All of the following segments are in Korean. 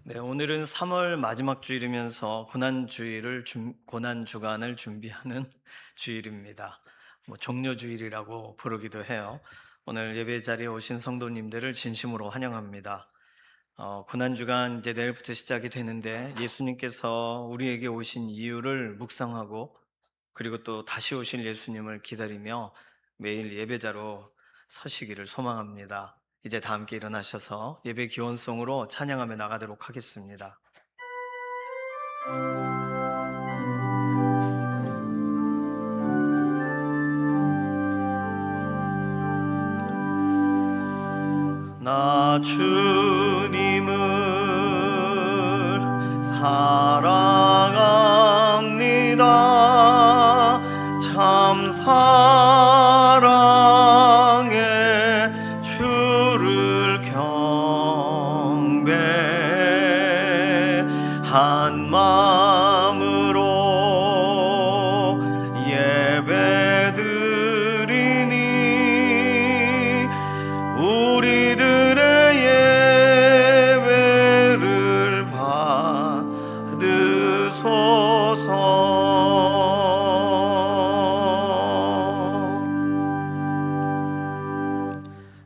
네, 오늘은 3월 마지막 주일이면서 고난 주간을 준비하는 주일입니다. 종려 주일이라고 부르기도 해요. 오늘 예배 자리에 오신 성도님들을 진심으로 환영합니다. 고난 주간 이제 내일부터 시작이 되는데 예수님께서 우리에게 오신 이유를 묵상하고 그리고 또 다시 오실 예수님을 기다리며 매일 예배자로 서시기를 소망합니다. 이제 다 함께 일어나셔서 예배 기원송으로 찬양하며 나가도록 하겠습니다. 나 주님을 사랑합니다. 참 사랑해 주를 경배한 마음으로 예배드리니 우리들의 예배를 받으소서.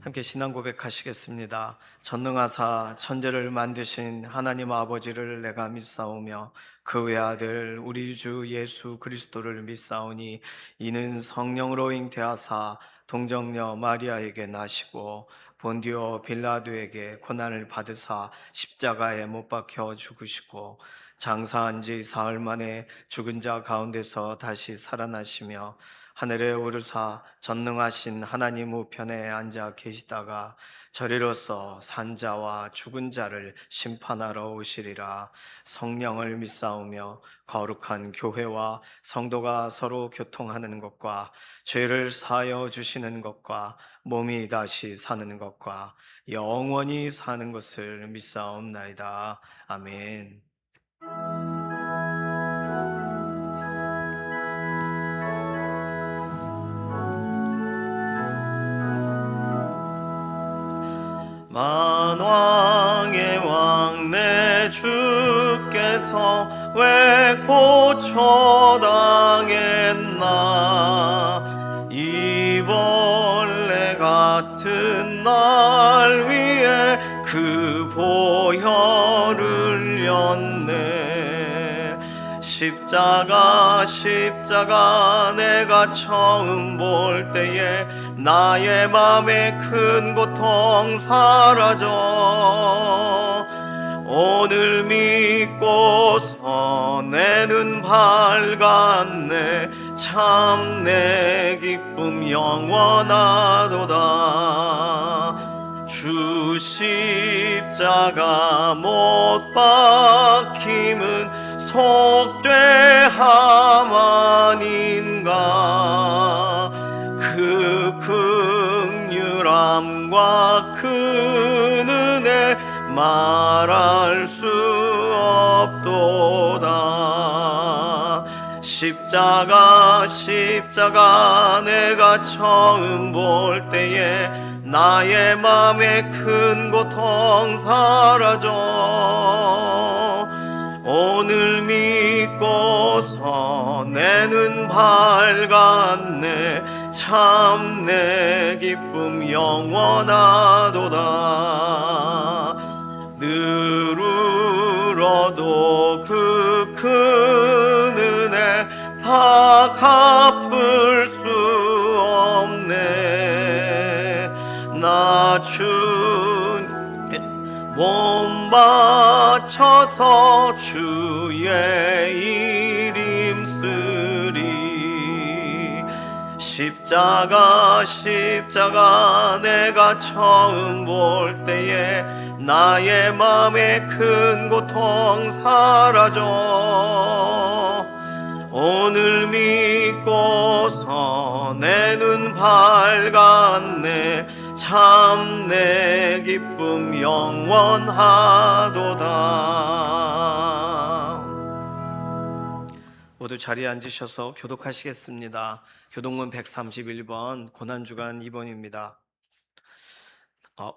함께 신앙 고백하시겠습니다. 전능하사 천지를 만드신 하나님 아버지를 내가 믿사오며 그 외아들 우리 주 예수 그리스도를 믿사오니 이는 성령으로 잉태하사 동정녀 마리아에게 나시고 본디오 빌라도에게 고난을 받으사 십자가에 못 박혀 죽으시고 장사한 지 사흘 만에 죽은 자 가운데서 다시 살아나시며 하늘에 오르사 전능하신 하나님 우편에 앉아 계시다가 저리로서 산자와 죽은 자를 심판하러 오시리라. 성령을 믿사오며 거룩한 교회와 성도가 서로 교통하는 것과 죄를 사하여 주시는 것과 몸이 다시 사는 것과 영원히 사는 것을 믿사옵나이다. 아멘. 만왕의 왕 내 주께서 왜 고초당했나. 이 벌레 같은 날 위에 그 보혈을 흘렸네. 십자가 내가 처음 볼 때에 나의 맘에 큰 고통 사라져. 오늘 믿고서 내 눈 밝았네. 참 내 기쁨 영원하도다. 주 십자가 못 박힘은 속죄함 아닌가. 그 긍휼함과 그 은혜 말할 수 없도다. 십자가 내가 처음 볼 때에 나의 맘에 큰 고통 사라져. 오늘 믿고서 내 눈 밝았네. 참 내 기쁨 영원하도다. 늘 울어도 그 큰 은혜 다 갚을 수 없네. 나 몸 바쳐서 주의 이름 쓰리. 십자가 내가 처음 볼 때에 나의 맘에 큰 고통 사라져. 오늘 믿고서 내 눈 밝았네. 참 내 기쁨 영원하도다. 모두 자리에 앉으셔서 교독하시겠습니다. 교독문 131번 고난주간 2번입니다.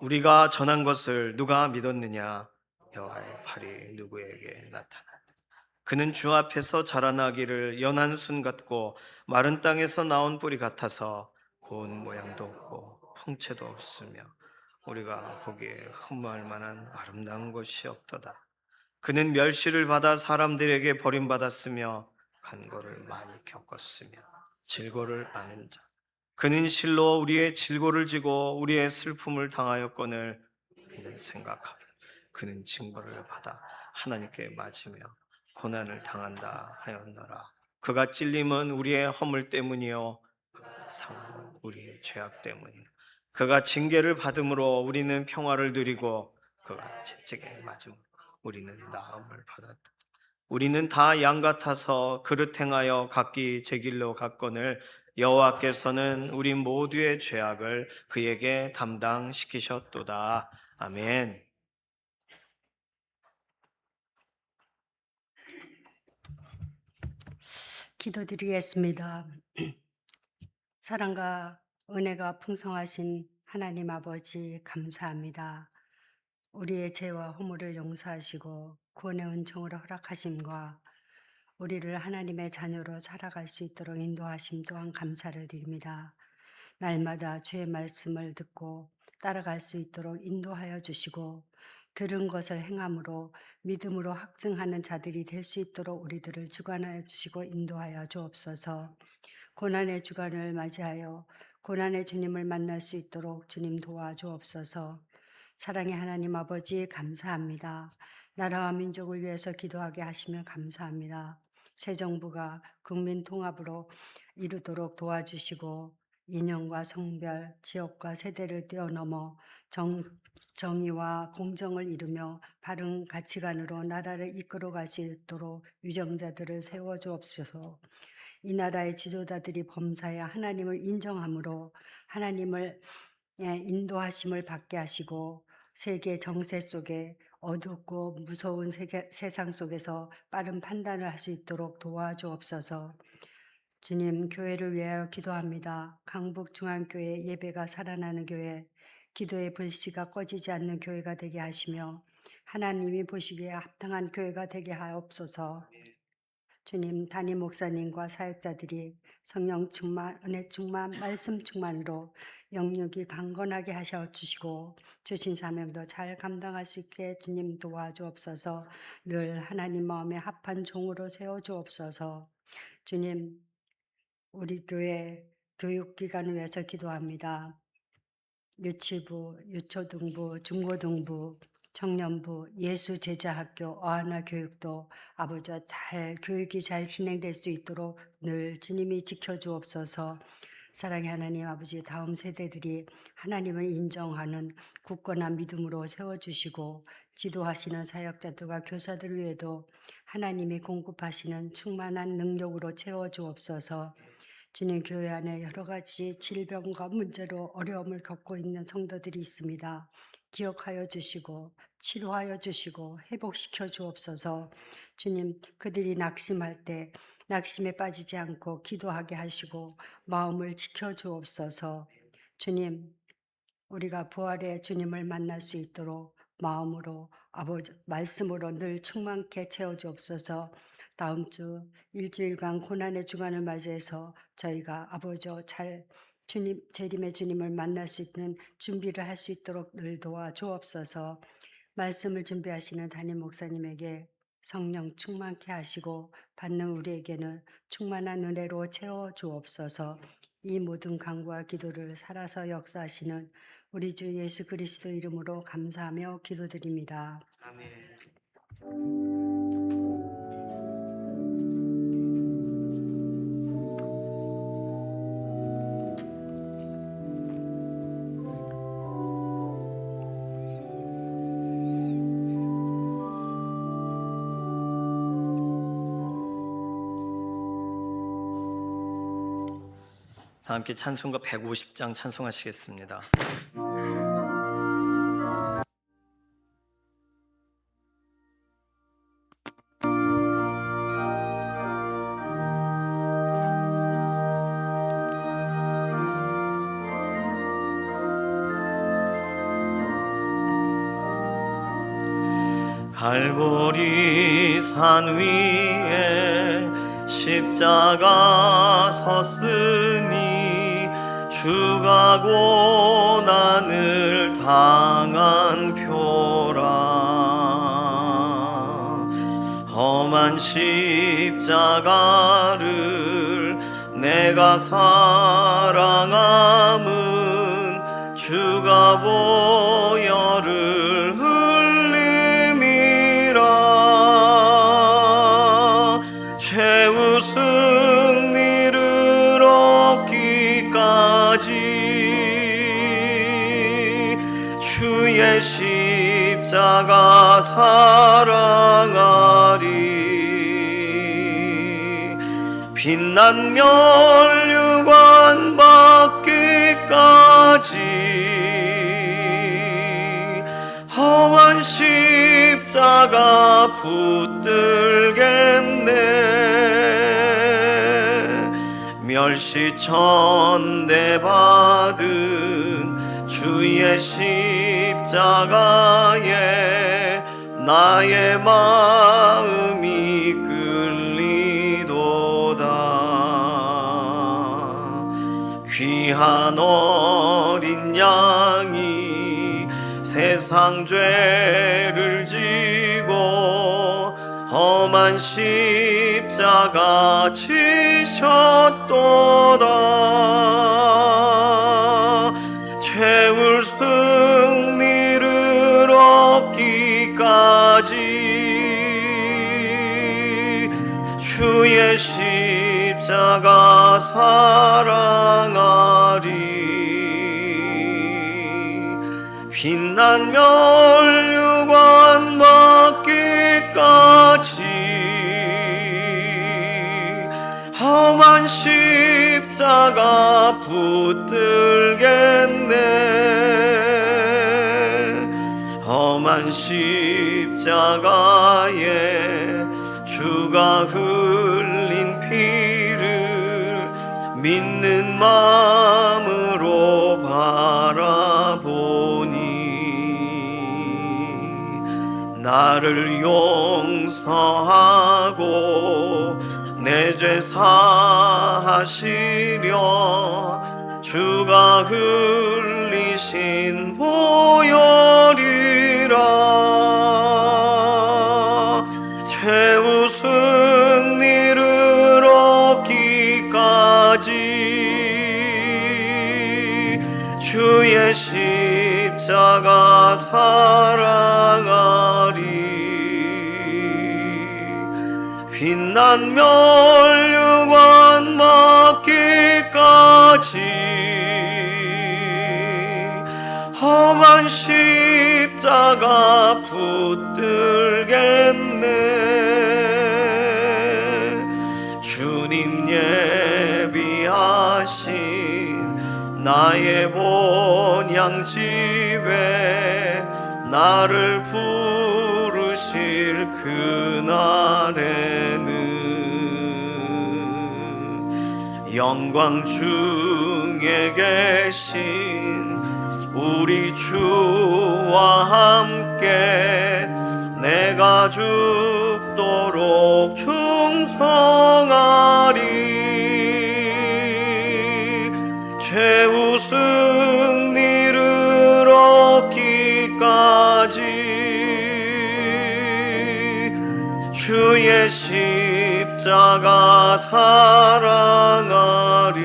우리가 전한 것을 누가 믿었느냐? 여호와의 팔이 누구에게 나타나나. 그는 주 앞에서 자라나기를 연한 순 같고 마른 땅에서 나온 뿌리 같아서 고운 모양도 없고 풍채도 없으며 우리가 보기에 흠모할 만한 아름다운 것이 없도다. 그는 멸시를 받아 사람들에게 버림받았으며 간고를 많이 겪었으며 질고를 아는 자. 그는 실로 우리의 질고를 지고 우리의 슬픔을 당하였거늘 우리는 생각하기를 그는 징벌을 받아 하나님께 맞으며 고난을 당한다 하였노라. 그가 찔림은 우리의 허물 때문이요 그가 상함은 우리의 죄악 때문이라. 그가 징계를 받음으로 우리는 평화를 누리고 그가 채찍에 맞음으로 우리는 나음을 받았다. 우리는 다 양 같아서 그릇 행하여 각기 제 길로 갔거늘 여호와께서는 우리 모두의 죄악을 그에게 담당시키셨도다. 아멘. 기도드리겠습니다. 사랑과 은혜가 풍성하신 하나님 아버지 감사합니다. 우리의 죄와 허물을 용서하시고 구원의 은총으로 허락하심과 우리를 하나님의 자녀로 살아갈 수 있도록 인도하심 또한 감사를 드립니다. 날마다 주의 말씀을 듣고 따라갈 수 있도록 인도하여 주시고 들은 것을 행함으로 믿음으로 확증하는 자들이 될 수 있도록 우리들을 주관하여 주시고 인도하여 주옵소서. 고난의 주간을 맞이하여 고난의 주님을 만날 수 있도록 주님 도와주옵소서. 사랑의 하나님 아버지 감사합니다. 나라와 민족을 위해서 기도하게 하시며 감사합니다. 새 정부가 국민 통합으로 이루도록 도와주시고 인연과 성별, 지역과 세대를 뛰어넘어 정의와 공정을 이루며 바른 가치관으로 나라를 이끌어갈 수 있도록 유정자들을 세워주옵소서. 이 나라의 지도자들이 범사에 하나님을 인정함으로 하나님을 인도하심을 받게 하시고 세계 정세 속에 어둡고 무서운 세상 속에서 빠른 판단을 할 수 있도록 도와주옵소서. 주님, 교회를 위하여 기도합니다. 강북중앙교회 예배가 살아나는 교회, 기도의 불씨가 꺼지지 않는 교회가 되게 하시며 하나님이 보시기에 합당한 교회가 되게 하옵소서. 주님, 담임 목사님과 사역자들이 성령 충만, 은혜 충만, 말씀 충만으로 영육이 강건하게 하셔 주시고 주신 사명도 잘 감당할 수 있게 주님 도와주옵소서. 늘 하나님 마음에 합한 종으로 세워 주옵소서. 주님, 우리 교회 교육기관을 위해서 기도합니다. 유치부, 유초등부, 중고등부, 청년부, 예수제자학교, 어하나 교육도 아버지와 교육이 잘 진행될 수 있도록 늘 주님이 지켜주옵소서. 사랑의 하나님 아버지, 다음 세대들이 하나님을 인정하는 굳건한 믿음으로 세워주시고 지도하시는 사역자들과 교사들 위에도 하나님이 공급하시는 충만한 능력으로 채워주옵소서. 주님, 교회 안에 여러 가지 질병과 문제로 어려움을 겪고 있는 성도들이 있습니다. 기억하여 주시고 치료하여 주시고 회복시켜 주옵소서. 주님, 그들이 낙심할 때 낙심에 빠지지 않고 기도하게 하시고 마음을 지켜 주옵소서. 주님, 우리가 부활의 주님을 만날 수 있도록 마음으로 아버지 말씀으로 늘 충만케 채워 주옵소서. 다음 주 일주일간 고난의 주간을 맞이해서 저희가 아버지 잘 주님 재림의 주님을 만날 수 있는 준비를 할 수 있도록 늘 도와 주옵소서. 말씀을 준비하시는 담임 목사님에게 성령 충만케 하시고 받는 우리에게는 충만한 은혜로 채워 주옵소서. 이 모든 간구와 기도를 살아서 역사하시는 우리 주 예수 그리스도 이름으로 감사하며 기도드립니다. 아멘. 다 함께 찬송가 150장 찬송하시겠습니다. 갈보리 산 위에 십자가 섰으니 주가 고난을 당한 표라. 험한 십자가를 내가 사랑함은 주가 보혈을 흘림이라. 최후 승리를 얻기까지 주의 십자가 사랑하리. 빛난 멸류관 받기까지 험한 십자가 붙들겠네. 멸시천대 받은 주의 십자가에 나의 마음이 끌리도다. 귀한 어린 양이 세상 죄를 지고 험한 십자가 지셨도다. 최후 승리를 얻기까지 주의 십자가 사랑하리. 빛난 멸류관 받기까지 험한 십자가 붙들겠네. 험한 십자가에 주가 흘린 피를 믿는 마음으로 바라보니 나를 용서하고 내 죄 사하시려 주가 흘리신 보혈이라. 최후 승리를 얻기까지 주의 십자가 사랑하리. 빛난 멸류관 받기까지 험한 십자가 붙들겠네. 주님 예비하신 나의 본향 집에 나를 부르실 그날에는 영광 중에 계신 우리 주와 함께 내가 죽도록 충성하리. 최후 승리를 얻기까지 주의 십자가 사랑하리.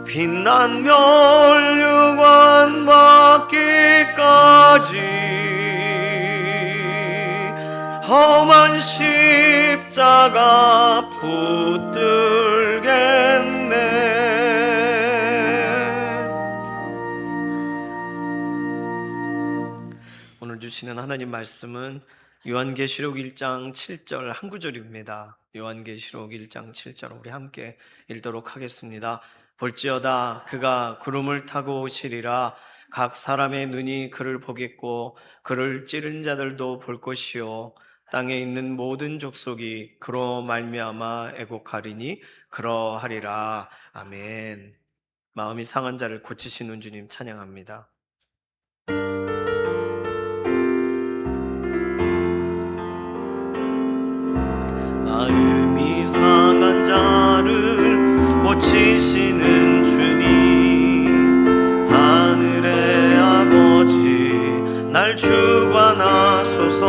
빛난 멸류관 받기까지 험한 십자가 붙들겠네. 오늘 주시는 하나님 말씀은 요한계시록 1장 7절 한 구절입니다. 요한계시록 1장 7절 우리 함께 읽도록 하겠습니다. 볼지어다 그가 구름을 타고 오시리라. 각 사람의 눈이 그를 보겠고 그를 찌른 자들도 볼 것이요 땅에 있는 모든 족속이 그로 말미암아 애곡하리니 그러하리라. 아멘. 마음이 상한 자를 고치시는 주님 찬양합니다. 살아계시는 주님, 하늘의 아버지, 날 주관하소서.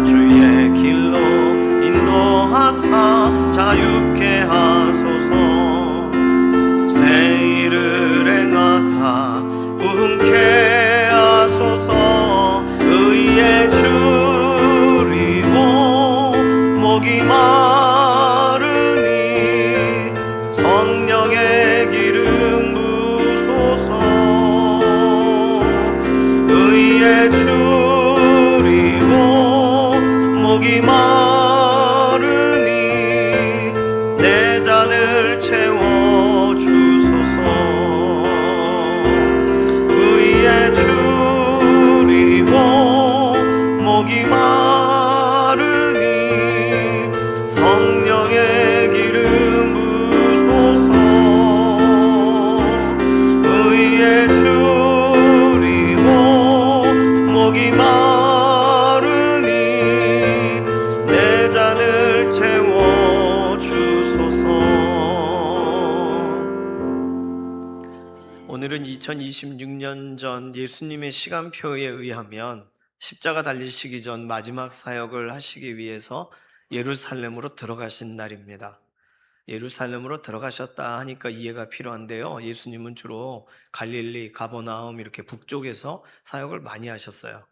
주의 길로 인도하사 자유케 하소서. 새 일을 행하사 부흥케 하소서. 의에 줄이고 목이 마르니 성령의 기름 부소서. 의에 줄이고 목이 마르니 내 잔을 채워 주소서. 의에 줄이고 목이 마르니 성령의 기름 부소서. 의에 줄이고 목이 마르니 내 잔을 채워 주소서. 오늘은 2026년 전 예수님의 시간표에 의하면 십자가 달리시기 전 마지막 사역을 하시기 위해서 예루살렘으로 들어가신 날입니다. 예루살렘으로 들어가셨다 하니까 이해가 필요한데요. 예수님은 주로 갈릴리, 가버나움 이렇게 북쪽에서 사역을 많이 하셨어요.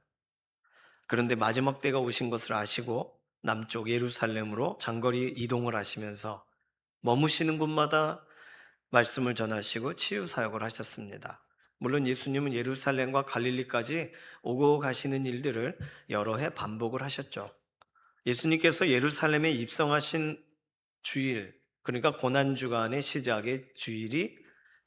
그런데 마지막 때가 오신 것을 아시고 남쪽 예루살렘으로 장거리 이동을 하시면서 머무시는 곳마다 말씀을 전하시고 치유 사역을 하셨습니다. 물론 예수님은 예루살렘과 갈릴리까지 오고 가시는 일들을 여러 해 반복을 하셨죠. 예수님께서 예루살렘에 입성하신 주일, 그러니까 고난주간의 시작의 주일이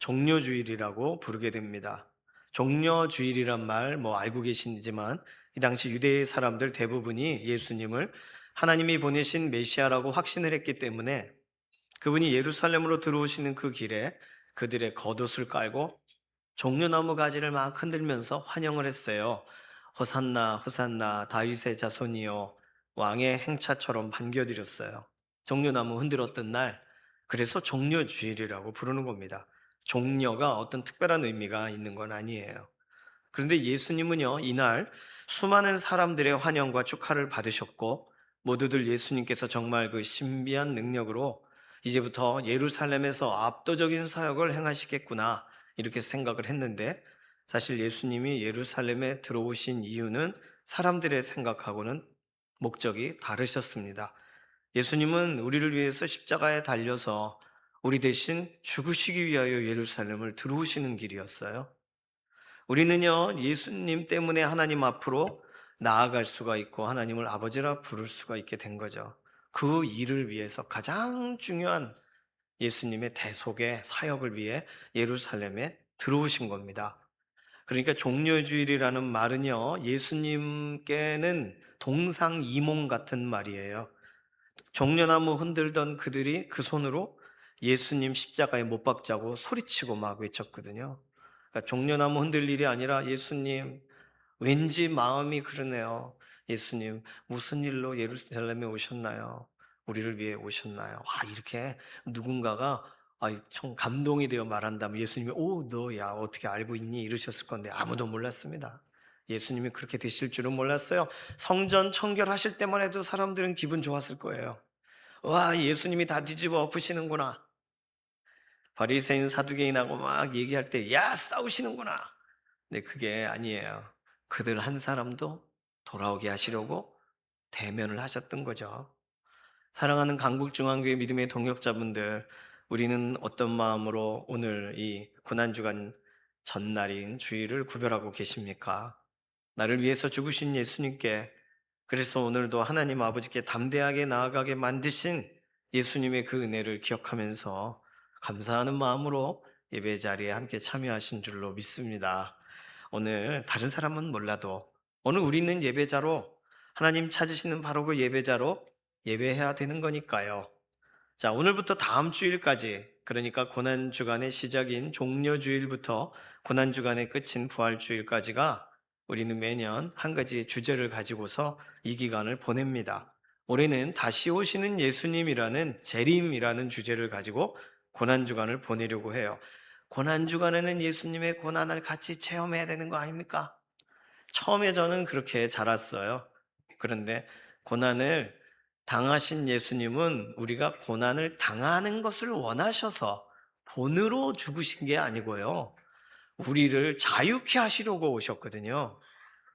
종려주일이라고 부르게 됩니다. 종려주일이란 말 알고 계시지만 이 당시 유대 사람들 대부분이 예수님을 하나님이 보내신 메시아라고 확신을 했기 때문에 그분이 예루살렘으로 들어오시는 그 길에 그들의 겉옷을 깔고 종려나무 가지를 막 흔들면서 환영을 했어요. 호산나 호산나 다윗의 자손이요, 왕의 행차처럼 반겨드렸어요. 종려나무 흔들었던 날, 그래서 종려주일이라고 부르는 겁니다. 종려가 어떤 특별한 의미가 있는 건 아니에요. 그런데 예수님은요, 이날 수많은 사람들의 환영과 축하를 받으셨고 모두들 예수님께서 정말 그 신비한 능력으로 이제부터 예루살렘에서 압도적인 사역을 행하시겠구나 이렇게 생각을 했는데, 사실 예수님이 예루살렘에 들어오신 이유는 사람들의 생각하고는 목적이 다르셨습니다. 예수님은 우리를 위해서 십자가에 달려서 우리 대신 죽으시기 위하여 예루살렘을 들어오시는 길이었어요. 우리는요, 예수님 때문에 하나님 앞으로 나아갈 수가 있고 하나님을 아버지라 부를 수가 있게 된 거죠. 그 일을 위해서 가장 중요한 예수님의 대속의 사역을 위해 예루살렘에 들어오신 겁니다. 그러니까 종려주일이라는 말은요, 예수님께는 동상이몽 같은 말이에요. 종려나무 흔들던 그들이 그 손으로 예수님 십자가에 못 박자고 소리치고 막 외쳤거든요. 그러니까 종려나무 흔들 일이 아니라 예수님, 왠지 마음이 그러네요. 예수님, 무슨 일로 예루살렘에 오셨나요? 우리를 위해 오셨나요? 이렇게 누군가가 참 감동이 되어 말한다면 예수님이 너야 어떻게 알고 있니? 이러셨을 건데 아무도 몰랐습니다. 예수님이 그렇게 되실 줄은 몰랐어요. 성전 청결하실 때만 해도 사람들은 기분 좋았을 거예요. 와, 예수님이 다 뒤집어 엎으시는구나. 바리새인 사두개인하고 막 얘기할 때 야, 싸우시는구나. 근데 그게 아니에요. 그들 한 사람도 돌아오게 하시려고 대면을 하셨던 거죠. 사랑하는 강북중앙교회 믿음의 동역자분들, 우리는 어떤 마음으로 오늘 이 고난주간 전날인 주일을 구별하고 계십니까? 나를 위해서 죽으신 예수님께, 그래서 오늘도 하나님 아버지께 담대하게 나아가게 만드신 예수님의 그 은혜를 기억하면서 감사하는 마음으로 예배 자리에 함께 참여하신 줄로 믿습니다. 오늘 다른 사람은 몰라도 오늘 우리는 예배자로, 하나님 찾으시는 바로 그 예배자로 예배해야 되는 거니까요. 자, 오늘부터 다음 주일까지, 그러니까 고난주간의 시작인 종려주일부터 고난주간의 끝인 부활주일까지가 우리는 매년 한 가지 주제를 가지고서 이 기간을 보냅니다. 올해는 다시 오시는 예수님이라는 재림이라는 주제를 가지고 고난주간을 보내려고 해요. 고난주간에는 예수님의 고난을 같이 체험해야 되는 거 아닙니까? 처음에 저는 그렇게 자랐어요. 그런데 고난을 당하신 예수님은 우리가 고난을 당하는 것을 원하셔서 본으로 죽으신 게 아니고요. 우리를 자유케 하시려고 오셨거든요.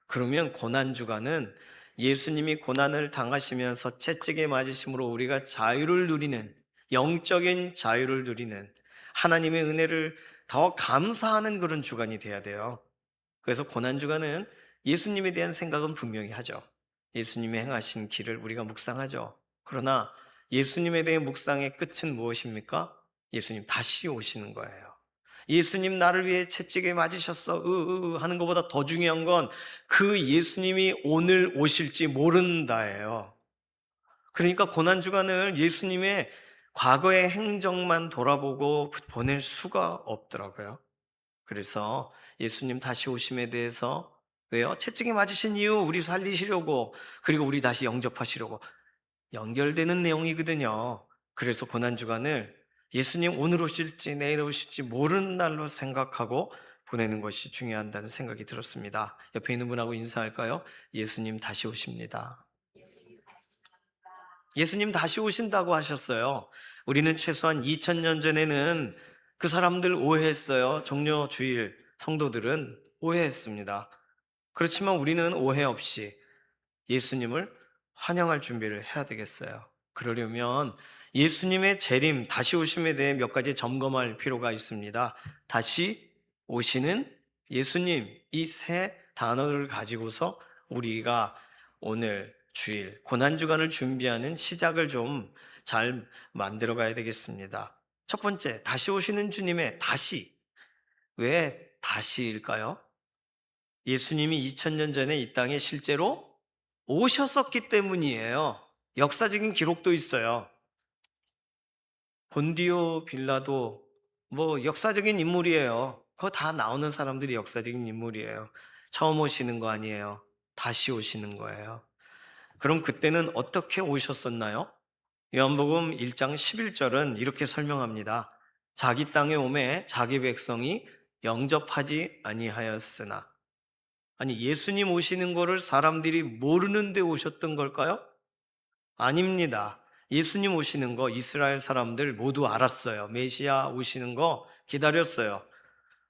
그러면 고난주간은 예수님이 고난을 당하시면서 채찍에 맞으심으로 우리가 자유를 누리는, 영적인 자유를 누리는, 하나님의 은혜를 더 감사하는 그런 주간이 돼야 돼요. 그래서 고난주간은 예수님에 대한 생각은 분명히 하죠. 예수님이 행하신 길을 우리가 묵상하죠. 그러나 예수님에 대한 묵상의 끝은 무엇입니까? 예수님 다시 오시는 거예요. 예수님 나를 위해 채찍에 맞으셨어 하는 것보다 더 중요한 건 그 예수님이 오늘 오실지 모른다예요. 그러니까 고난주간을 예수님의 과거의 행적만 돌아보고 보낼 수가 없더라고요. 그래서 예수님 다시 오심에 대해서, 왜요? 채찍에 맞으신 이유 우리 살리시려고, 그리고 우리 다시 영접하시려고 연결되는 내용이거든요. 그래서 고난주간을 예수님 오늘 오실지 내일 오실지 모르는 날로 생각하고 보내는 것이 중요하다는 생각이 들었습니다. 옆에 있는 분하고 인사할까요? 예수님 다시 오십니다. 예수님 다시 오신다고 하셨어요. 우리는 최소한 2000년 전에는 그 사람들 오해했어요. 종려 주일 성도들은 오해했습니다. 그렇지만 우리는 오해 없이 예수님을 환영할 준비를 해야 되겠어요. 그러려면 예수님의 재림, 다시 오심에 대해 몇 가지 점검할 필요가 있습니다. 다시 오시는 예수님, 이 세 단어를 가지고서 우리가 오늘 주일, 고난주간을 준비하는 시작을 좀 잘 만들어 가야 되겠습니다. 첫 번째, 다시 오시는 주님의 다시. 왜 다시일까요? 예수님이 2000년 전에 이 땅에 실제로 오셨었기 때문이에요. 역사적인 기록도 있어요. 본디오 빌라도 뭐 역사적인 인물이에요. 그거 다 나오는 사람들이 역사적인 인물이에요. 처음 오시는 거 아니에요. 다시 오시는 거예요. 그럼 그때는 어떻게 오셨었나요? 요한복음 1장 11절은 이렇게 설명합니다. 자기 땅에 오매 자기 백성이 영접하지 아니하였으나. 아니, 예수님 오시는 거를 사람들이 모르는데 오셨던 걸까요? 아닙니다. 예수님 오시는 거 이스라엘 사람들 모두 알았어요. 메시아 오시는 거 기다렸어요.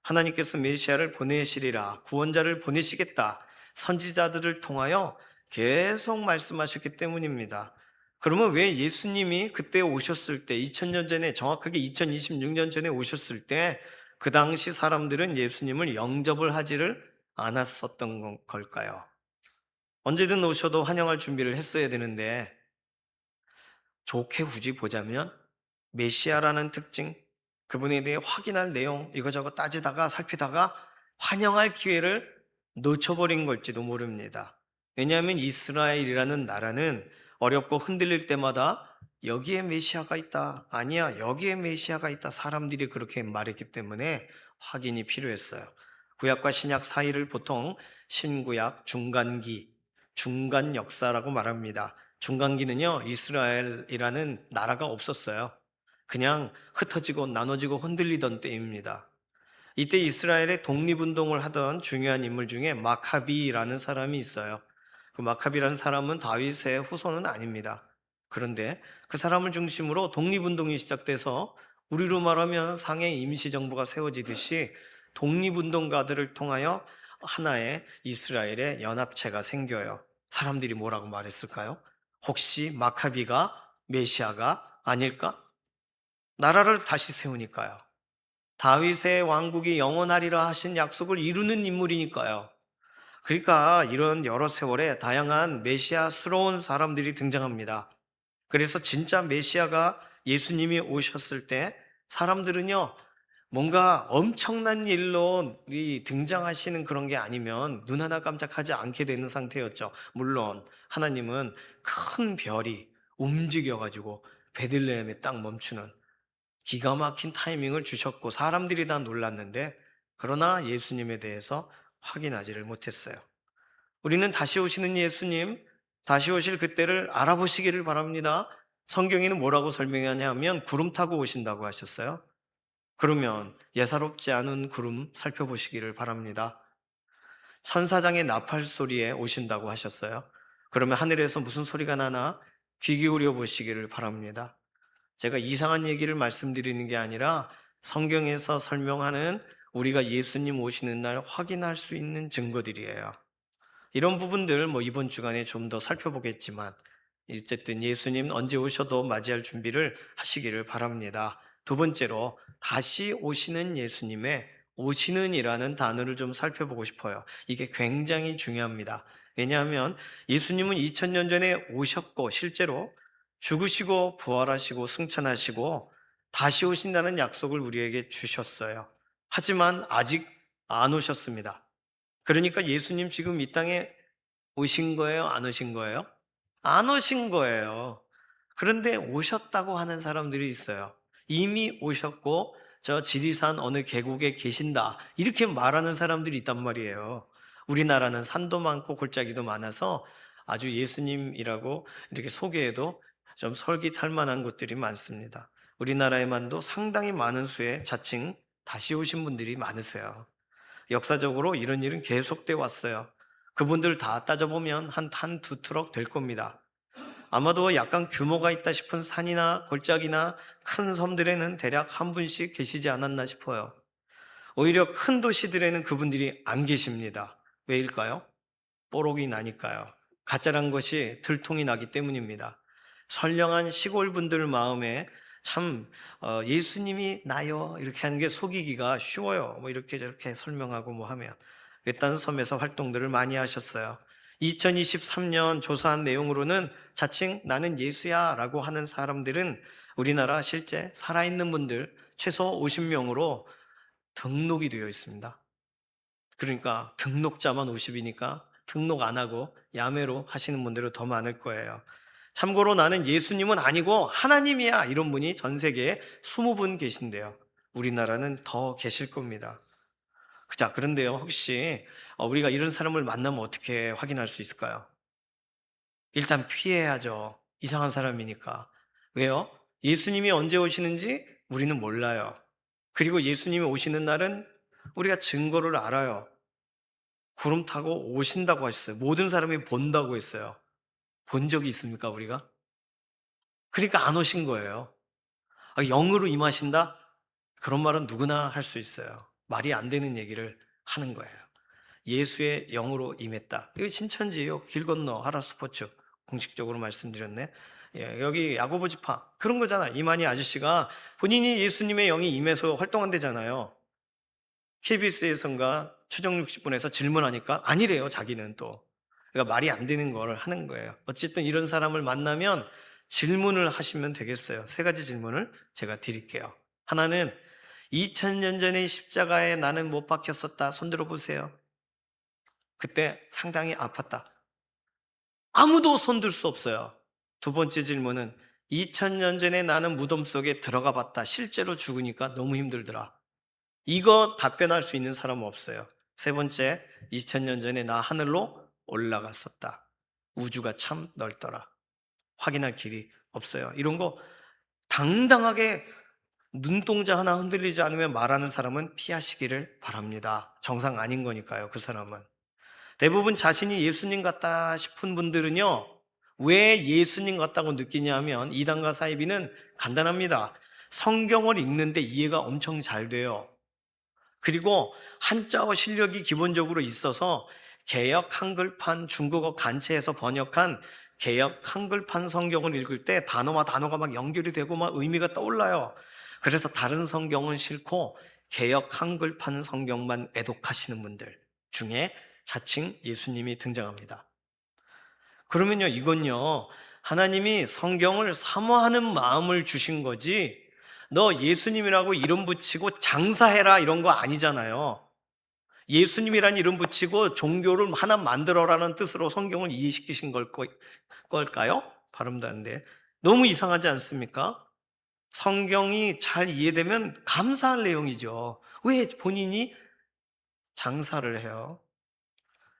하나님께서 메시아를 보내시리라, 구원자를 보내시겠다, 선지자들을 통하여 계속 말씀하셨기 때문입니다. 그러면 왜 예수님이 그때 오셨을 때, 2000년 전에, 정확하게 2026년 전에 오셨을 때 그 당시 사람들은 예수님을 영접을 하지를 않았었던 걸까요? 언제든 오셔도 환영할 준비를 했어야 되는데, 좋게 굳이 보자면 메시아라는 특징, 그분에 대해 확인할 내용 이거저거 따지다가 살피다가 환영할 기회를 놓쳐버린 걸지도 모릅니다. 왜냐하면 이스라엘이라는 나라는 어렵고 흔들릴 때마다 여기에 메시아가 있다, 아니야 여기에 메시아가 있다, 사람들이 그렇게 말했기 때문에 확인이 필요했어요. 구약과 신약 사이를 보통 신구약 중간기, 중간 역사라고 말합니다. 중간기는요, 이스라엘이라는 나라가 없었어요. 그냥 흩어지고 나눠지고 흔들리던 때입니다. 이때 이스라엘의 독립운동을 하던 중요한 인물 중에 마카비라는 사람이 있어요. 그 마카비라는 사람은 다윗의 후손은 아닙니다. 그런데 그 사람을 중심으로 독립운동이 시작돼서 우리로 말하면 상해 임시정부가 세워지듯이 독립운동가들을 통하여 하나의 이스라엘의 연합체가 생겨요. 사람들이 뭐라고 말했을까요? 혹시 마카비가 메시아가 아닐까? 나라를 다시 세우니까요. 다윗의 왕국이 영원하리라 하신 약속을 이루는 인물이니까요. 그러니까 이런 여러 세월에 다양한 메시아스러운 사람들이 등장합니다. 그래서 진짜 메시아가 예수님이 오셨을 때 사람들은요, 뭔가 엄청난 일로 등장하시는 그런 게 아니면 눈 하나 깜짝하지 않게 되는 상태였죠. 물론 하나님은 큰 별이 움직여가지고 베들레헴에 딱 멈추는 기가 막힌 타이밍을 주셨고 사람들이 다 놀랐는데, 그러나 예수님에 대해서 확인하지를 못했어요. 우리는 다시 오시는 예수님, 다시 오실 그때를 알아보시기를 바랍니다. 성경에는 뭐라고 설명하냐면 구름 타고 오신다고 하셨어요. 그러면 예사롭지 않은 구름 살펴보시기를 바랍니다. 천사장의 나팔 소리에 오신다고 하셨어요. 그러면 하늘에서 무슨 소리가 나나 귀 기울여 보시기를 바랍니다. 제가 이상한 얘기를 말씀드리는 게 아니라 성경에서 설명하는 우리가 예수님 오시는 날 확인할 수 있는 증거들이에요. 이런 부분들 이번 주간에 좀 더 살펴보겠지만 어쨌든 예수님 언제 오셔도 맞이할 준비를 하시기를 바랍니다. 두 번째로 다시 오시는 예수님의 오시는이라는 단어를 좀 살펴보고 싶어요. 이게 굉장히 중요합니다. 왜냐하면 예수님은 2000년 전에 오셨고 실제로 죽으시고 부활하시고 승천하시고 다시 오신다는 약속을 우리에게 주셨어요. 하지만 아직 안 오셨습니다. 그러니까 예수님 지금 이 땅에 오신 거예요? 안 오신 거예요? 안 오신 거예요. 그런데 오셨다고 하는 사람들이 있어요. 이미 오셨고 저 지리산 어느 계곡에 계신다. 이렇게 말하는 사람들이 있단 말이에요. 우리나라는 산도 많고 골짜기도 많아서 아주 예수님이라고 이렇게 소개해도 좀 솔깃할 만한 곳들이 많습니다. 우리나라에만도 상당히 많은 수의 자칭 다시 오신 분들이 많으세요. 역사적으로 이런 일은 계속돼 왔어요. 그분들 다 따져보면 한 두 트럭 될 겁니다. 아마도 약간 규모가 있다 싶은 산이나 골짜기나 큰 섬들에는 대략 한 분씩 계시지 않았나 싶어요. 오히려 큰 도시들에는 그분들이 안 계십니다. 왜일까요? 뽀록이 나니까요. 가짜란 것이 들통이 나기 때문입니다. 선량한 시골 분들 마음에 참 예수님이 나요 이렇게 하는 게 속이기가 쉬워요. 이렇게 저렇게 설명하고 하면 외딴 섬에서 활동들을 많이 하셨어요. 2023년 조사한 내용으로는 자칭 나는 예수야 라고 하는 사람들은 우리나라 실제 살아있는 분들 최소 50명으로 등록이 되어 있습니다. 그러니까 등록자만 50이니까 등록 안 하고 야매로 하시는 분들은 더 많을 거예요. 참고로 나는 예수님은 아니고 하나님이야 이런 분이 전 세계에 20분 계신데요. 우리나라는 더 계실 겁니다. 자, 그런데요, 혹시 우리가 이런 사람을 만나면 어떻게 확인할 수 있을까요? 일단 피해야죠. 이상한 사람이니까. 왜요? 예수님이 언제 오시는지 우리는 몰라요. 그리고 예수님이 오시는 날은 우리가 증거를 알아요. 구름 타고 오신다고 하셨어요. 모든 사람이 본다고 했어요. 본 적이 있습니까, 우리가? 그러니까 안 오신 거예요. 영으로 임하신다? 그런 말은 누구나 할 수 있어요. 말이 안 되는 얘기를 하는 거예요. 예수의 영으로 임했다. 이거 신천지요. 길 건너 하라 스포츠. 공식적으로 말씀드렸네. 예, 여기 야고보 지파. 그런 거잖아. 이만희 아저씨가 본인이 예수님의 영이 임해서 활동한대잖아요. KBS에선가 추정 60분에서 질문하니까 아니래요, 자기는 또. 그러니까 말이 안 되는 걸 하는 거예요. 어쨌든 이런 사람을 만나면 질문을 하시면 되겠어요. 세 가지 질문을 제가 드릴게요. 하나는 2000년 전에 십자가에 나는 못 박혔었다. 손들어 보세요. 그때 상당히 아팠다. 아무도 손들 수 없어요. 두 번째 질문은 2000년 전에 나는 무덤 속에 들어가 봤다. 실제로 죽으니까 너무 힘들더라. 이거 답변할 수 있는 사람은 없어요. 세 번째, 2000년 전에 나 하늘로 올라갔었다. 우주가 참 넓더라. 확인할 길이 없어요. 이런 거 당당하게 눈동자 하나 흔들리지 않으면 말하는 사람은 피하시기를 바랍니다. 정상 아닌 거니까요, 그 사람은. 대부분 자신이 예수님 같다 싶은 분들은요, 왜 예수님 같다고 느끼냐 하면 이단과 사이비는 간단합니다. 성경을 읽는데 이해가 엄청 잘 돼요. 그리고 한자어 실력이 기본적으로 있어서 개역 한글판 중국어 간체에서 번역한 개역 한글판 성경을 읽을 때 단어와 단어가 막 연결이 되고 막 의미가 떠올라요. 그래서 다른 성경은 싫고 개역 한글판 성경만 애독하시는 분들 중에 자칭 예수님이 등장합니다. 그러면요, 이건요, 하나님이 성경을 사모하는 마음을 주신 거지, 너 예수님이라고 이름 붙이고 장사해라 이런 거 아니잖아요. 예수님이란 이름 붙이고 종교를 하나 만들어라는 뜻으로 성경을 이해시키신 걸까요? 발음도 안 돼. 너무 이상하지 않습니까? 성경이 잘 이해되면 감사할 내용이죠. 왜 본인이 장사를 해요?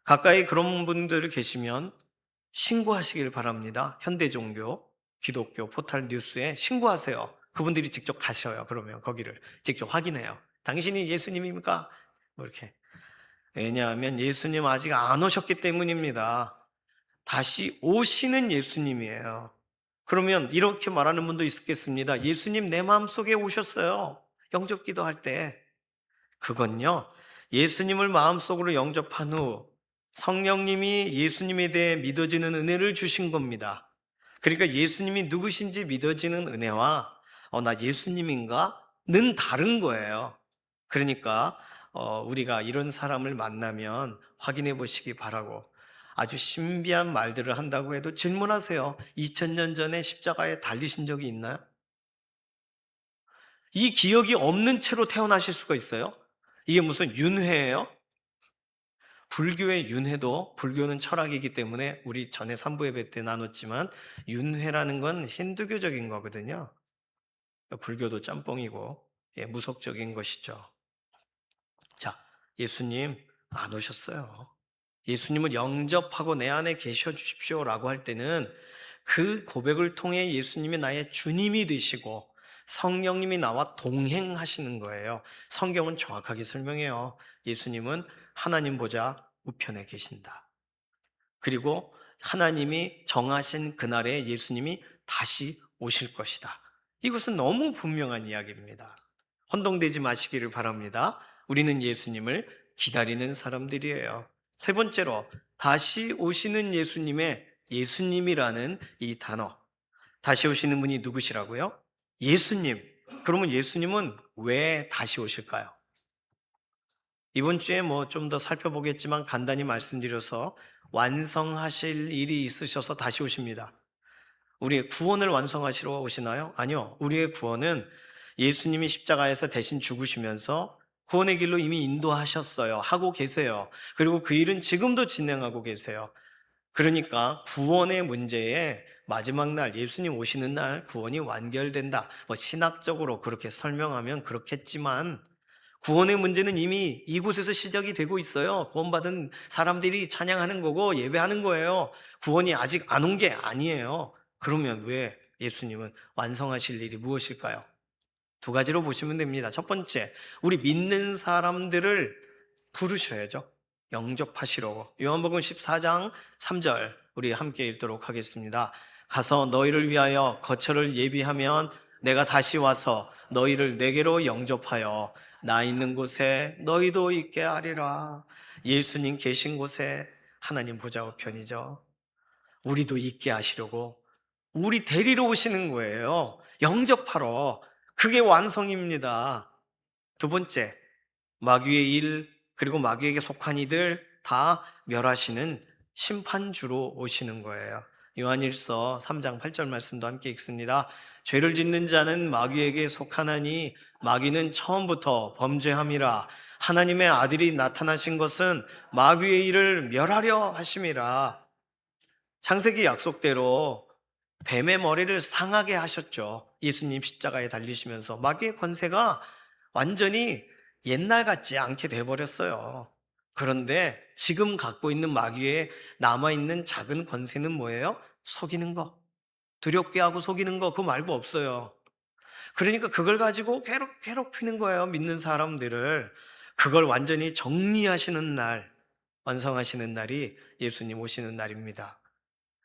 가까이 그런 분들 계시면 신고하시길 바랍니다. 현대 종교. 기독교 포털 뉴스에 신고하세요. 그분들이 직접 가셔요. 그러면 거기를 직접 확인해요. 당신이 예수님입니까? 뭐 이렇게. 왜냐하면 예수님 아직 안 오셨기 때문입니다. 다시 오시는 예수님이에요. 그러면 이렇게 말하는 분도 있겠습니다. 예수님 내 마음속에 오셨어요. 영접 기도할 때. 그건요, 예수님을 마음속으로 영접한 후 성령님이 예수님에 대해 믿어지는 은혜를 주신 겁니다. 그러니까 예수님이 누구신지 믿어지는 은혜와 나 예수님인가? 는 다른 거예요. 그러니까 우리가 이런 사람을 만나면 확인해 보시기 바라고, 아주 신비한 말들을 한다고 해도 질문하세요. 2000년 전에 십자가에 달리신 적이 있나요? 이 기억이 없는 채로 태어나실 수가 있어요? 이게 무슨 윤회예요? 불교의 윤회도, 불교는 철학이기 때문에 우리 전에 3부 예배 때 나눴지만 윤회라는 건 힌두교적인 거거든요. 불교도 짬뽕이고 무속적인 것이죠. 자, 예수님 안 오셨어요. 예수님을 영접하고 내 안에 계셔 주십시오라고 할 때는 그 고백을 통해 예수님이 나의 주님이 되시고 성령님이 나와 동행하시는 거예요. 성경은 정확하게 설명해요. 예수님은 하나님 보좌 우편에 계신다. 그리고 하나님이 정하신 그날에 예수님이 다시 오실 것이다. 이것은 너무 분명한 이야기입니다. 혼동되지 마시기를 바랍니다. 우리는 예수님을 기다리는 사람들이에요. 세 번째로, 다시 오시는 예수님의 예수님이라는 이 단어. 다시 오시는 분이 누구시라고요? 예수님. 그러면 예수님은 왜 다시 오실까요? 이번 주에 뭐 좀 더 살펴보겠지만 간단히 말씀드려서, 완성하실 일이 있으셔서 다시 오십니다. 우리의 구원을 완성하시러 오시나요? 아니요. 우리의 구원은 예수님이 십자가에서 대신 죽으시면서 구원의 길로 이미 인도하셨어요. 하고 계세요. 그리고 그 일은 지금도 진행하고 계세요. 그러니까 구원의 문제에 마지막 날, 예수님 오시는 날 구원이 완결된다. 뭐 신학적으로 그렇게 설명하면 그렇겠지만, 구원의 문제는 이미 이곳에서 시작이 되고 있어요. 구원받은 사람들이 찬양하는 거고 예배하는 거예요. 구원이 아직 안 온 게 아니에요. 그러면 왜 예수님은 완성하실 일이 무엇일까요? 두 가지로 보시면 됩니다. 첫 번째, 우리 믿는 사람들을 부르셔야죠. 영접하시려고. 요한복음 14장 3절 우리 함께 읽도록 하겠습니다. 가서 너희를 위하여 거처를 예비하면 내가 다시 와서 너희를 내게로 영접하여 나 있는 곳에 너희도 있게 하리라. 예수님 계신 곳에 하나님 보좌 우편이죠. 우리도 있게 하시려고 우리 데리러 오시는 거예요. 영접하러. 그게 완성입니다. 두 번째, 마귀의 일, 그리고 마귀에게 속한 이들 다 멸하시는 심판주로 오시는 거예요. 요한일서 3장 8절 말씀도 함께 읽습니다. 죄를 짓는 자는 마귀에게 속하나니 마귀는 처음부터 범죄함이라. 하나님의 아들이 나타나신 것은 마귀의 일을 멸하려 하심이라. 창세기 약속대로 뱀의 머리를 상하게 하셨죠. 예수님 십자가에 달리시면서 마귀의 권세가 완전히 옛날 같지 않게 돼버렸어요. 그런데 지금 갖고 있는 마귀의 남아있는 작은 권세는 뭐예요? 속이는 거. 두렵게 하고 속이는 거, 그거 말고 없어요. 그러니까 그걸 가지고 괴롭히는 거예요. 믿는 사람들을. 그걸 완전히 정리하시는 날, 완성하시는 날이 예수님 오시는 날입니다.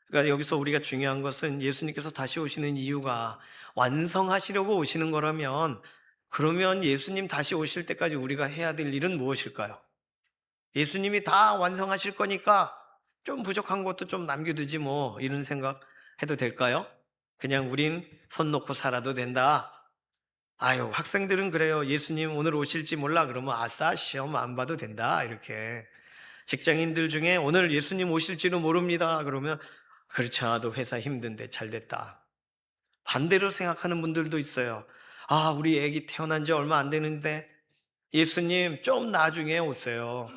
그러니까 여기서 우리가 중요한 것은, 예수님께서 다시 오시는 이유가 완성하시려고 오시는 거라면, 그러면 예수님 다시 오실 때까지 우리가 해야 될 일은 무엇일까요? 예수님이 다 완성하실 거니까 좀 부족한 것도 좀 남겨두지 뭐, 이런 생각 해도 될까요? 그냥 우린 손 놓고 살아도 된다. 아유, 학생들은 그래요. 예수님 오늘 오실지 몰라. 그러면 아싸, 시험 안 봐도 된다. 이렇게. 직장인들 중에 오늘 예수님 오실지는 모릅니다. 그러면 그렇지 않아도 회사 힘든데 잘 됐다. 반대로 생각하는 분들도 있어요. 아, 우리 애기 태어난 지 얼마 안 되는데 예수님 좀 나중에 오세요.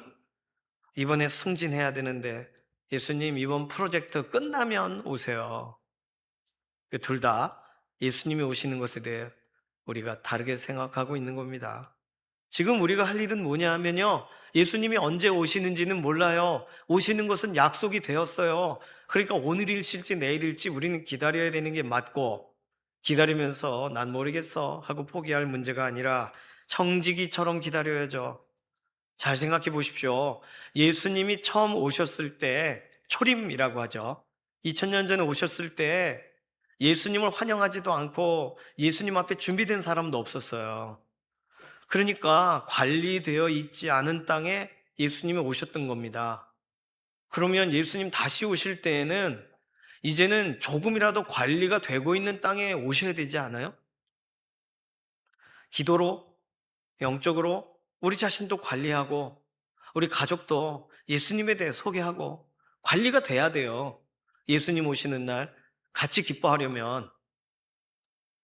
이번에 승진해야 되는데 예수님 이번 프로젝트 끝나면 오세요. 둘 다 예수님이 오시는 것에 대해 우리가 다르게 생각하고 있는 겁니다. 지금 우리가 할 일은 뭐냐 하면요. 예수님이 언제 오시는지는 몰라요. 오시는 것은 약속이 되었어요. 그러니까 오늘일지 내일일지 우리는 기다려야 되는 게 맞고, 기다리면서 난 모르겠어 하고 포기할 문제가 아니라 청지기처럼 기다려야죠. 잘 생각해 보십시오. 예수님이 처음 오셨을 때 초림이라고 하죠. 2000년 전에 오셨을 때 예수님을 환영하지도 않고 예수님 앞에 준비된 사람도 없었어요. 그러니까 관리되어 있지 않은 땅에 예수님이 오셨던 겁니다. 그러면 예수님 다시 오실 때에는 이제는 조금이라도 관리가 되고 있는 땅에 오셔야 되지 않아요? 기도로, 영적으로 우리 자신도 관리하고 우리 가족도 예수님에 대해 소개하고 관리가 돼야 돼요. 예수님 오시는 날 같이 기뻐하려면.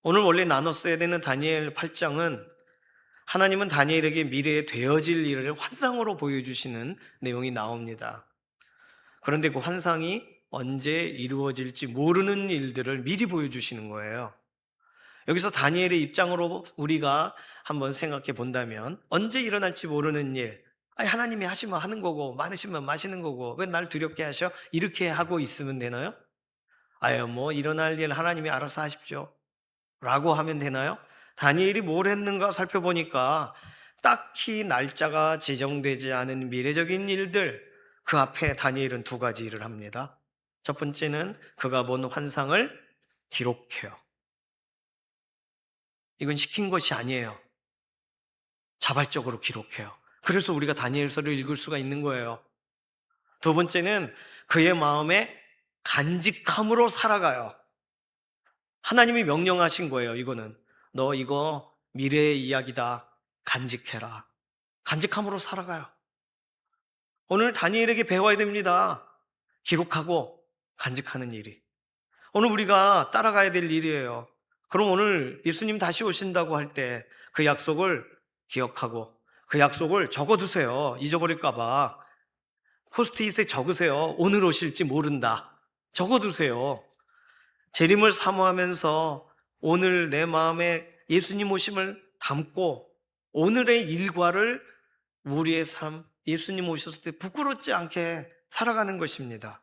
오늘 원래 나눴어야 되는 다니엘 8장은 하나님은 다니엘에게 미래에 되어질 일을 환상으로 보여주시는 내용이 나옵니다. 그런데 그 환상이 언제 이루어질지 모르는 일들을 미리 보여주시는 거예요. 여기서 다니엘의 입장으로 우리가 한번 생각해 본다면 언제 일어날지 모르는 일, 아니 하나님이 하시면 하는 거고 많으시면 마시는 거고 왜 날 두렵게 하셔? 이렇게 하고 있으면 되나요? 아유 뭐 일어날 일 하나님이 알아서 하십시오 라고 하면 되나요? 다니엘이 뭘 했는가 살펴보니까 딱히 날짜가 지정되지 않은 미래적인 일들, 그 앞에 다니엘은 두 가지 일을 합니다. 첫 번째는 그가 본 환상을 기록해요. 이건 시킨 것이 아니에요. 자발적으로 기록해요. 그래서 우리가 다니엘서를 읽을 수가 있는 거예요. 두 번째는 그의 마음에 간직함으로 살아가요. 하나님이 명령하신 거예요, 이거는. 너 이거 미래의 이야기다. 간직해라. 간직함으로 살아가요. 오늘 다니엘에게 배워야 됩니다. 기록하고 간직하는 일이. 오늘 우리가 따라가야 될 일이에요. 그럼 오늘 예수님 다시 오신다고 할 때 그 약속을 기억하고 그 약속을 적어두세요. 잊어버릴까봐. 포스트잇에 적으세요. 오늘 오실지 모른다. 적어두세요. 재림을 사모하면서 오늘 내 마음에 예수님 오심을 담고 오늘의 일과를 우리의 삶, 예수님 오셨을 때 부끄럽지 않게 살아가는 것입니다.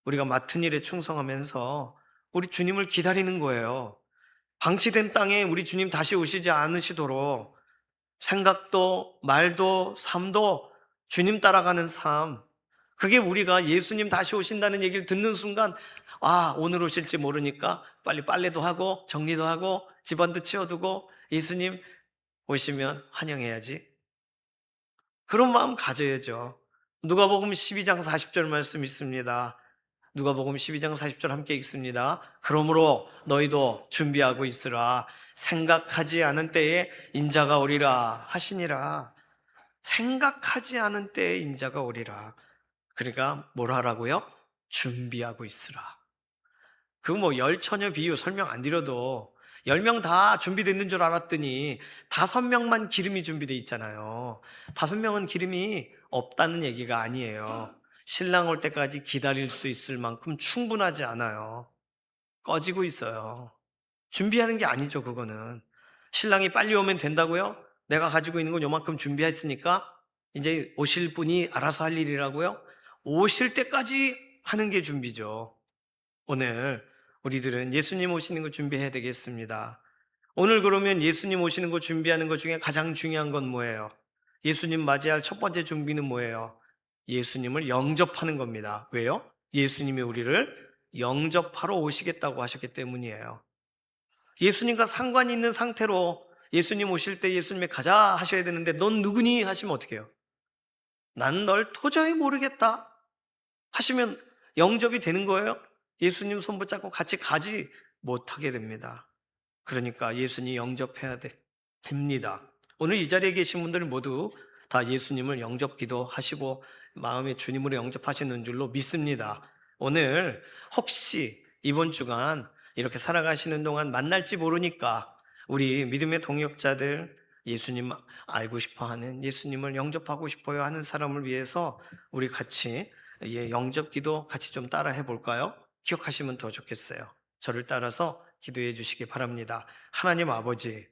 우리가 맡은 일에 충성하면서 우리 주님을 기다리는 거예요. 방치된 땅에 우리 주님 다시 오시지 않으시도록 생각도 말도 삶도 주님 따라가는 삶, 그게 우리가 예수님 다시 오신다는 얘기를 듣는 순간 아 오늘 오실지 모르니까 빨리 빨래도 하고 정리도 하고 집안도 치워두고 예수님 오시면 환영해야지, 그런 마음 가져야죠. 누가복음 12장 40절 말씀 있습니다. 누가복음 12장 40절 함께 읽습니다. 그러므로 너희도 준비하고 있으라. 생각하지 않은 때에 인자가 오리라 하시니라. 생각하지 않은 때에 인자가 오리라. 그러니까 뭘 하라고요? 준비하고 있으라. 그 뭐 열처녀 비유 설명 안 드려도 10명 다 준비됐는 줄 알았더니 5명만 기름이 준비돼 있잖아요. 5명은 기름이 없다는 얘기가 아니에요. 신랑 올 때까지 기다릴 수 있을 만큼 충분하지 않아요. 꺼지고 있어요. 준비하는 게 아니죠, 그거는. 신랑이 빨리 오면 된다고요? 내가 가지고 있는 건 요만큼 준비했으니까 이제 오실 분이 알아서 할 일이라고요? 오실 때까지 하는 게 준비죠. 오늘 우리들은 예수님 오시는 거 준비해야 되겠습니다. 오늘 그러면 예수님 오시는 거 준비하는 것 중에 가장 중요한 건 뭐예요? 예수님 맞이할 첫 번째 준비는 뭐예요? 예수님을 영접하는 겁니다. 왜요? 예수님이 우리를 영접하러 오시겠다고 하셨기 때문이에요. 예수님과 상관이 있는 상태로 예수님 오실 때 예수님이 가자 하셔야 되는데 넌 누구니? 하시면 어떡해요? 난 널 도저히 모르겠다 하시면 영접이 되는 거예요? 예수님 손 붙잡고 같이 가지 못하게 됩니다. 그러니까 예수님 영접해야 됩니다. 오늘 이 자리에 계신 분들은 모두 다 예수님을 영접 기도하시고 마음의 주님으로 영접하시는 줄로 믿습니다. 오늘 혹시 이번 주간 이렇게 살아가시는 동안 만날지 모르니까 우리 믿음의 동역자들, 예수님 알고 싶어 하는, 예수님을 영접하고 싶어요 하는 사람을 위해서 우리 같이 영접 기도 같이 좀 따라 해볼까요? 기억하시면 더 좋겠어요. 저를 따라서 기도해 주시기 바랍니다. 하나님 아버지,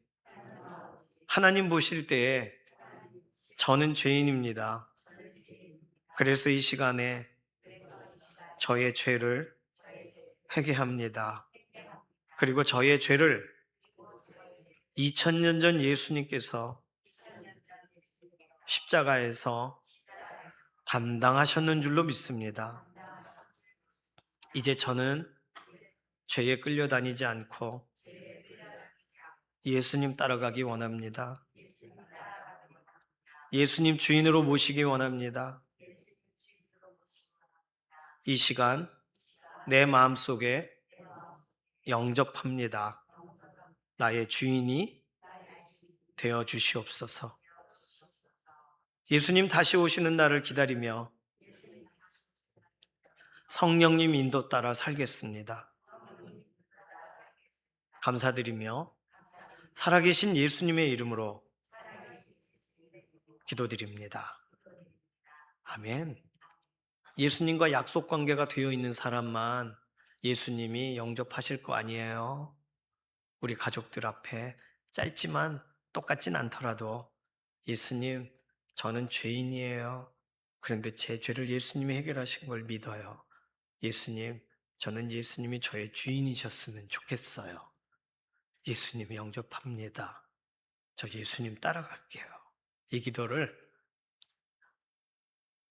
하나님 보실 때에 저는 죄인입니다. 그래서 이 시간에 저의 죄를 회개합니다. 그리고 저의 죄를 2000년 전 예수님께서 십자가에서 담당하셨는 줄로 믿습니다. 이제 저는 죄에 끌려다니지 않고 예수님 따라가기 원합니다. 예수님 주인으로 모시기 원합니다. 이 시간 내 마음속에 영접합니다. 나의 주인이 되어 주시옵소서. 예수님 다시 오시는 날을 기다리며 성령님 인도 따라 살겠습니다. 감사드리며 살아계신 예수님의 이름으로 기도드립니다. 아멘. 예수님과 약속 관계가 되어 있는 사람만 예수님이 영접하실 거 아니에요. 우리 가족들 앞에 짧지만 똑같진 않더라도 예수님, 저는 죄인이에요. 그런데 제 죄를 예수님이 해결하신 걸 믿어요. 예수님, 저는 예수님이 저의 주인이셨으면 좋겠어요. 예수님 영접합니다. 저 예수님 따라갈게요. 이 기도를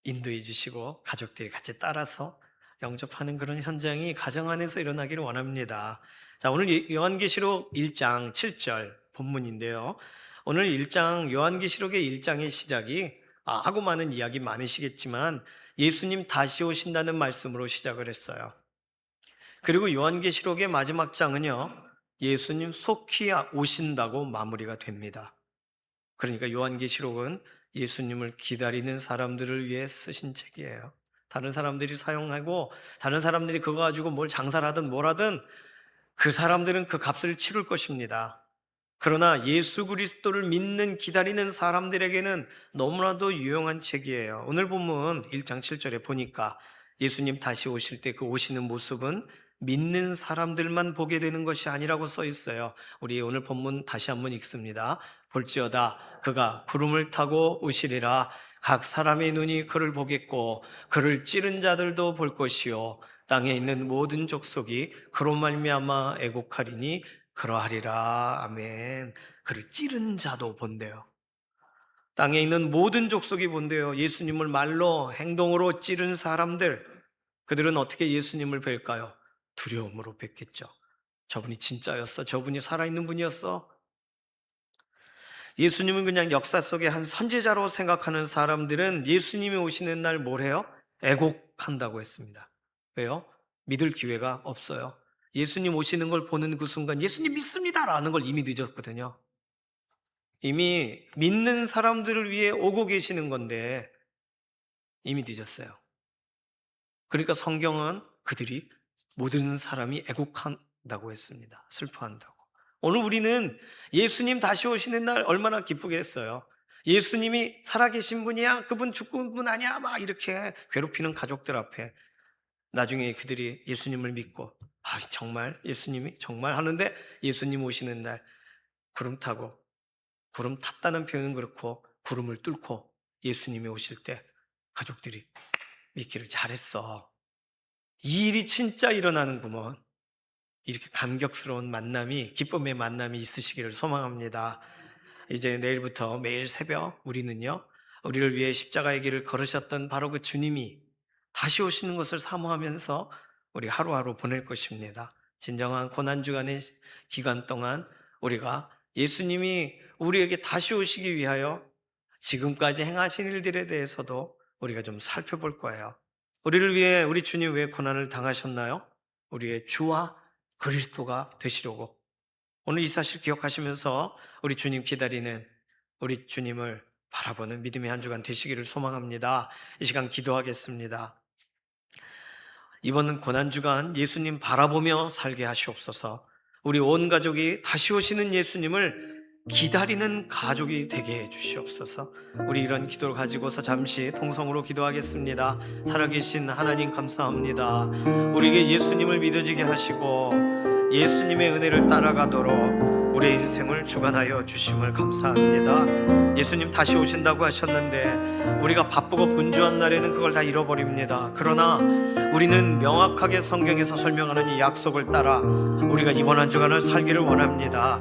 인도해 주시고 가족들이 같이 따라서 영접하는 그런 현장이 가정 안에서 일어나기를 원합니다. 자, 오늘 요한계시록 1장 7절 본문인데요. 오늘 1장 요한계시록의 1장의 시작이 하고 많은 이야기 많으시겠지만 예수님 다시 오신다는 말씀으로 시작을 했어요. 그리고 요한계시록의 마지막 장은요, 예수님 속히 오신다고 마무리가 됩니다. 그러니까 요한계시록은 예수님을 기다리는 사람들을 위해 쓰신 책이에요. 다른 사람들이 사용하고 다른 사람들이 그거 가지고 뭘 장사를 하든 뭘 하든 그 사람들은 그 값을 치를 것입니다. 그러나 예수 그리스도를 믿는 기다리는 사람들에게는 너무나도 유용한 책이에요. 오늘 본문 1장 7절에 보니까 예수님 다시 오실 때 그 오시는 모습은 믿는 사람들만 보게 되는 것이 아니라고 써 있어요. 우리 오늘 본문 다시 한번 읽습니다. 볼지어다 그가 구름을 타고 오시리라. 각 사람의 눈이 그를 보겠고 그를 찌른 자들도 볼 것이요 땅에 있는 모든 족속이 그로 말미암아 애곡하리니 그러하리라. 아멘. 그를 찌른 자도 본대요. 땅에 있는 모든 족속이 본대요. 예수님을 말로 행동으로 찌른 사람들, 그들은 어떻게 예수님을 뵐까요? 두려움으로 뵙겠죠. 저분이 진짜였어? 저분이 살아있는 분이었어? 예수님은 그냥 역사 속의 한 선지자로 생각하는 사람들은 예수님이 오시는 날 뭘 해요? 애곡한다고 했습니다. 왜요? 믿을 기회가 없어요. 예수님 오시는 걸 보는 그 순간 예수님 믿습니다 라는 걸 이미 늦었거든요. 이미 믿는 사람들을 위해 오고 계시는 건데 이미 늦었어요. 그러니까 성경은 그들이 모든 사람이 애곡한다고 했습니다. 슬퍼한다고. 오늘 우리는 예수님 다시 오시는 날 얼마나 기쁘게 했어요. 예수님이 살아계신 분이야? 그분 죽은 분 아니야? 막 이렇게 괴롭히는 가족들 앞에 나중에 그들이 예수님을 믿고 정말 예수님이 정말 하는데 예수님 오시는 날 구름 타고, 구름 탔다는 표현은 그렇고 구름을 뚫고 예수님이 오실 때 가족들이 믿기를 잘했어. 이 일이 진짜 일어나는구먼. 이렇게 감격스러운 만남이, 기쁨의 만남이 있으시기를 소망합니다. 이제 내일부터 매일 새벽 우리를 위해 십자가의 길을 걸으셨던 바로 그 주님이 다시 오시는 것을 사모하면서 우리 하루하루 보낼 것입니다. 진정한 고난주간의 기간 동안 우리가 예수님이 우리에게 다시 오시기 위하여 지금까지 행하신 일들에 대해서도 우리가 좀 살펴볼 거예요. 우리를 위해, 우리 주님 왜 고난을 당하셨나요? 우리의 주와 그리스도가 되시려고. 오늘 이 사실 기억하시면서 우리 주님 기다리는 우리 주님을 바라보는 믿음의 한 주간 되시기를 소망합니다. 이 시간 기도하겠습니다. 이번 고난주간 예수님 바라보며 살게 하시옵소서. 우리 온 가족이 다시 오시는 예수님을 기다리는 가족이 되게 해 주시옵소서. 우리 이런 기도를 가지고서 잠시 통성으로 기도하겠습니다. 살아계신 하나님 감사합니다. 우리에게 예수님을 믿어지게 하시고 예수님의 은혜를 따라가도록 우리의 인생을 주관하여 주심을 감사합니다. 예수님 다시 오신다고 하셨는데 우리가 바쁘고 분주한 날에는 그걸 다 잃어버립니다. 그러나 우리는 명확하게 성경에서 설명하는 이 약속을 따라 우리가 이번 한 주간을 살기를 원합니다.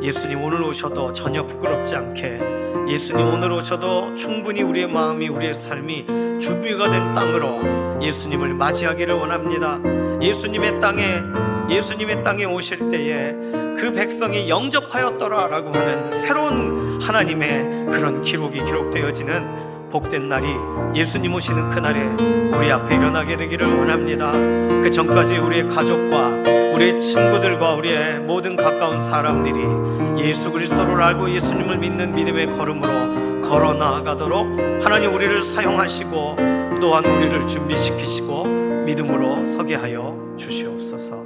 예수님 오늘 오셔도 전혀 부끄럽지 않게, 예수님 오늘 오셔도 충분히 우리의 마음이, 우리의 삶이 준비가 된 땅으로 예수님을 맞이하기를 원합니다. 예수님의 땅에 오실 때에 그 백성이 영접하였더라 라고 하는 새로운 하나님의 그런 기록이 기록되어지는 복된 날이, 예수님 오시는 그날에 우리 앞에 일어나게 되기를 원합니다. 그 전까지 우리의 가족과 우리의 친구들과 우리의 모든 가까운 사람들이 예수 그리스도를 알고 예수님을 믿는 믿음의 걸음으로 걸어 나아가도록 하나님 우리를 사용하시고 또한 우리를 준비시키시고 믿음으로 서게 하여 주시옵소서.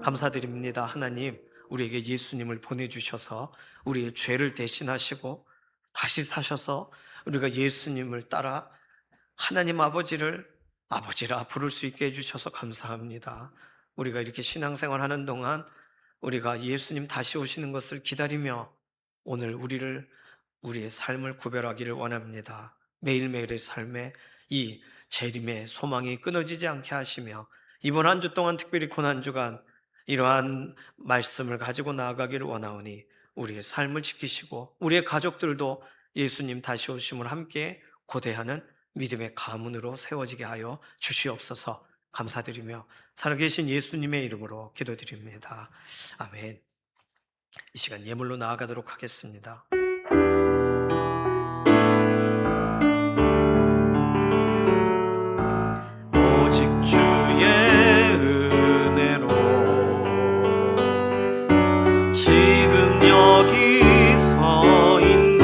감사드립니다. 하나님, 우리에게 예수님을 보내주셔서 우리의 죄를 대신하시고 다시 사셔서 우리가 예수님을 따라 하나님 아버지를 아버지라 부를 수 있게 해주셔서 감사합니다. 우리가 이렇게 신앙생활하는 동안 우리가 예수님 다시 오시는 것을 기다리며 오늘 우리의 삶을 구별하기를 원합니다. 매일매일의 삶에 이 재림의 소망이 끊어지지 않게 하시며 이번 한 주 동안 특별히 고난주간 이러한 말씀을 가지고 나아가기를 원하오니 우리의 삶을 지키시고 우리의 가족들도 예수님 다시 오심을 함께 고대하는 믿음의 가문으로 세워지게 하여 주시옵소서. 감사드리며 살아계신 예수님의 이름으로 기도드립니다. 아멘. 이 시간 예물로 나아가도록 하겠습니다. 오직 주의 은혜로 지금 여기 서 있네.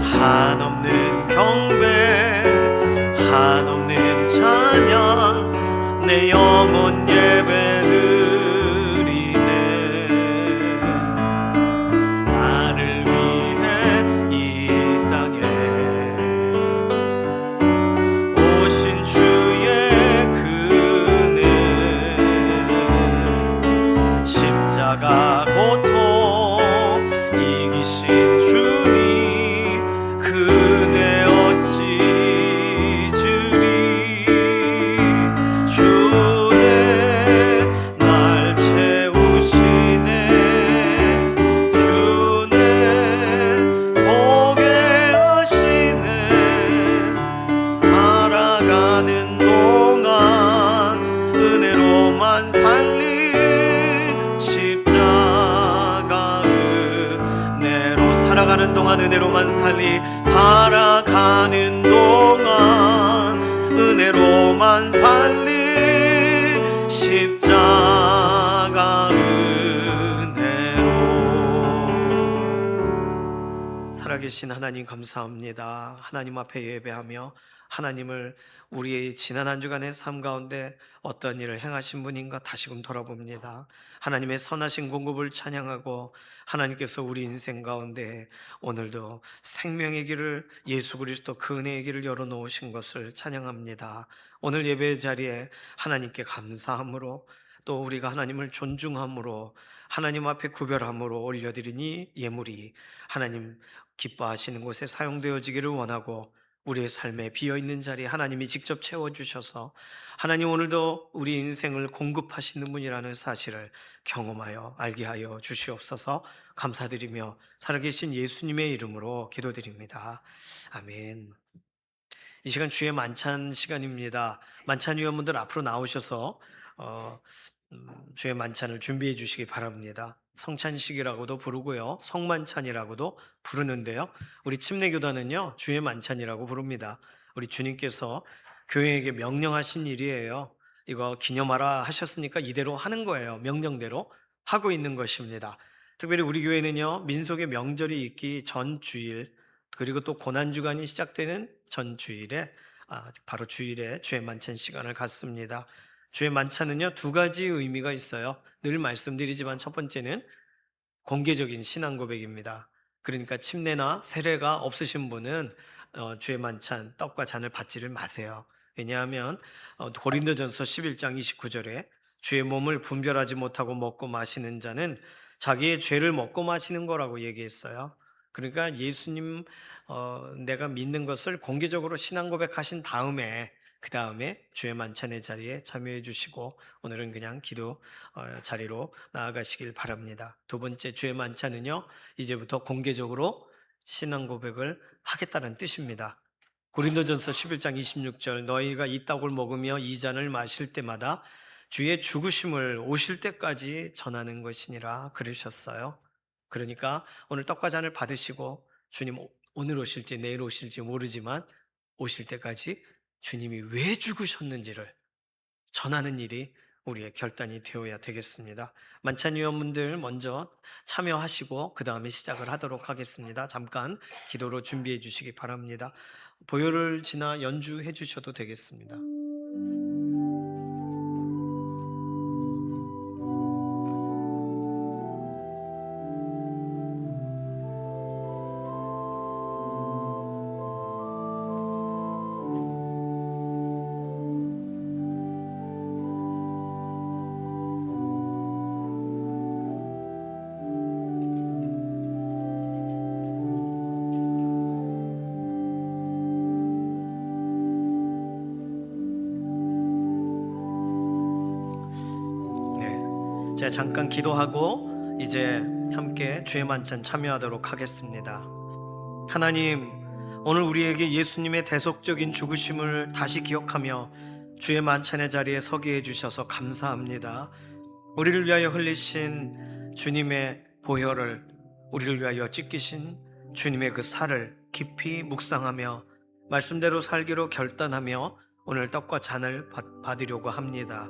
한없는 경배, 한없는 찬양, 내 영혼 예배드리네. 나를 위해 이 땅에 오신 주의 그네, 십자가 고통 이기신 주님 그네 어찌 주리. 주네 날 채우시네. 주네 보게 하시네. 살아가는 동안 은혜로만 살리. 십자가 은혜로 살아가는 동안 은혜로만 살리. 살아가는 동안 은혜로만 살리. 십자가 은혜로. 살아계신 하나님 감사합니다. 하나님 앞에 예배하며 하나님을 우리의 지난 한 주간의 삶 가운데 어떤 일을 행하신 분인가 다시금 돌아봅니다. 하나님의 선하신 공급을 찬양하고 하나님께서 우리 인생 가운데 오늘도 생명의 길을, 예수 그리스도 그 은혜의 길을 열어놓으신 것을 찬양합니다. 오늘 예배 자리에 하나님께 감사함으로 또 우리가 하나님을 존중함으로 하나님 앞에 구별함으로 올려드린 이 예물이 하나님 기뻐하시는 곳에 사용되어지기를 원하고 우리의 삶에 비어있는 자리에 하나님이 직접 채워주셔서 하나님 오늘도 우리 인생을 공급하시는 분이라는 사실을 경험하여 알게 하여 주시옵소서. 감사드리며 살아계신 예수님의 이름으로 기도드립니다. 아멘. 이 시간 주의 만찬 시간입니다. 만찬 위원분들 앞으로 나오셔서 주의 만찬을 준비해 주시기 바랍니다. 성찬식이라고도 부르고요, 성만찬이라고도 부르는데요, 우리 침례교단은요 주의 만찬이라고 부릅니다. 우리 주님께서 교회에게 명령하신 일이에요. 이거 기념하라 하셨으니까 이대로 하는 거예요. 명령대로 하고 있는 것입니다. 특별히 우리 교회는요 민속의 명절이 있기 전 주일, 그리고 또 고난주간이 시작되는 전 주일에 바로 주일에 주의 만찬 시간을 갖습니다. 주의 만찬은요 두 가지 의미가 있어요. 늘 말씀드리지만 첫 번째는 공개적인 신앙 고백입니다. 그러니까 침례나 세례가 없으신 분은 주의 만찬 떡과 잔을 받지를 마세요. 왜냐하면 고린도전서 11장 29절에 주의 몸을 분별하지 못하고 먹고 마시는 자는 자기의 죄를 먹고 마시는 거라고 얘기했어요. 그러니까 예수님 내가 믿는 것을 공개적으로 신앙 고백하신 다음에 그 다음에 주의 만찬의 자리에 참여해 주시고 오늘은 그냥 기도 자리로 나아가시길 바랍니다. 두 번째 주의 만찬은요, 이제부터 공개적으로 신앙 고백을 하겠다는 뜻입니다. 고린도전서 11장 26절 너희가 이 떡을 먹으며 이 잔을 마실 때마다 주의 죽으심을 오실 때까지 전하는 것이니라 그러셨어요. 그러니까 오늘 떡과 잔을 받으시고 주님 오늘 오실지 내일 오실지 모르지만 오실 때까지 주님이 왜 죽으셨는지를 전하는 일이 우리의 결단이 되어야 되겠습니다. 만찬위원분들 먼저 참여하시고 그 다음에 시작을 하도록 하겠습니다. 잠깐 기도로 준비해 주시기 바랍니다. 보혈을 지나 연주해 주셔도 되겠습니다. 제가 잠깐 기도하고 이제 함께 주의 만찬 참여하도록 하겠습니다. 하나님, 오늘 우리에게 예수님의 대속적인 죽으심을 다시 기억하며 주의 만찬의 자리에 서게 해주셔서 감사합니다. 우리를 위하여 흘리신 주님의 보혈을, 우리를 위하여 찢기신 주님의 그 살을 깊이 묵상하며 말씀대로 살기로 결단하며 오늘 떡과 잔을 받으려고 합니다.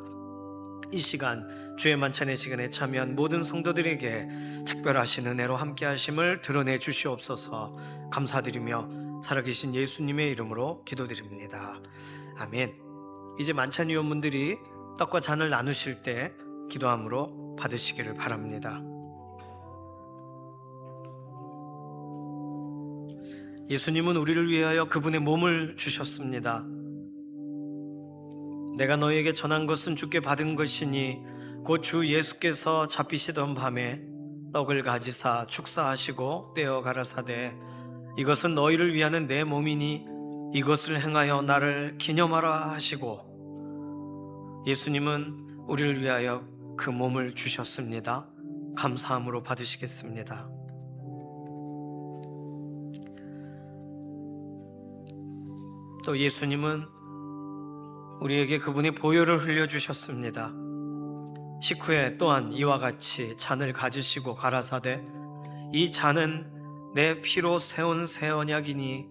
이 시간 주의 만찬의 시간에 참여한 모든 성도들에게 특별하신 은혜로 함께 하심을 드러내 주시옵소서. 감사드리며 살아계신 예수님의 이름으로 기도드립니다. 아멘. 이제 만찬위원분들이 떡과 잔을 나누실 때 기도함으로 받으시기를 바랍니다. 예수님은 우리를 위하여 그분의 몸을 주셨습니다. 내가 너에게 전한 것은 주께 받은 것이니 곧 주 예수께서 잡히시던 밤에 떡을 가지사 축사하시고 떼어 가라사대 이것은 너희를 위하는 내 몸이니 이것을 행하여 나를 기념하라 하시고, 예수님은 우리를 위하여 그 몸을 주셨습니다. 감사함으로 받으시겠습니다. 또 예수님은 우리에게 그분의 보혈을 흘려주셨습니다. 식후에 또한 이와 같이 잔을 가지시고 가라사대 이 잔은 내 피로 세운 새 언약이니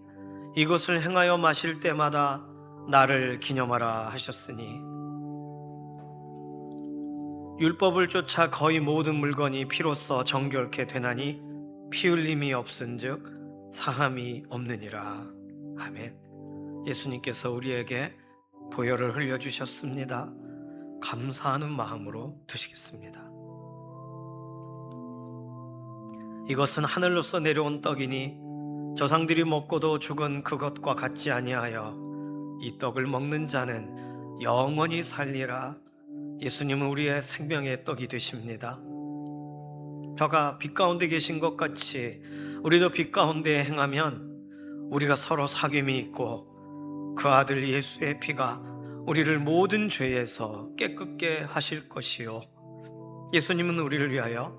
이것을 행하여 마실 때마다 나를 기념하라 하셨으니, 율법을 쫓아 거의 모든 물건이 피로써 정결케 되나니 피 흘림이 없은즉 사함이 없느니라. 아멘. 예수님께서 우리에게 보혈을 흘려주셨습니다. 감사하는 마음으로 드시겠습니다. 이것은 하늘로서 내려온 떡이니 조상들이 먹고도 죽은 그것과 같지 아니하여 이 떡을 먹는 자는 영원히 살리라. 예수님은 우리의 생명의 떡이 되십니다. 저가 빛 가운데 계신 것 같이 우리도 빛 가운데 행하면 우리가 서로 사귐이 있고 그 아들 예수의 피가 우리를 모든 죄에서 깨끗게 하실 것이요, 예수님은 우리를 위하여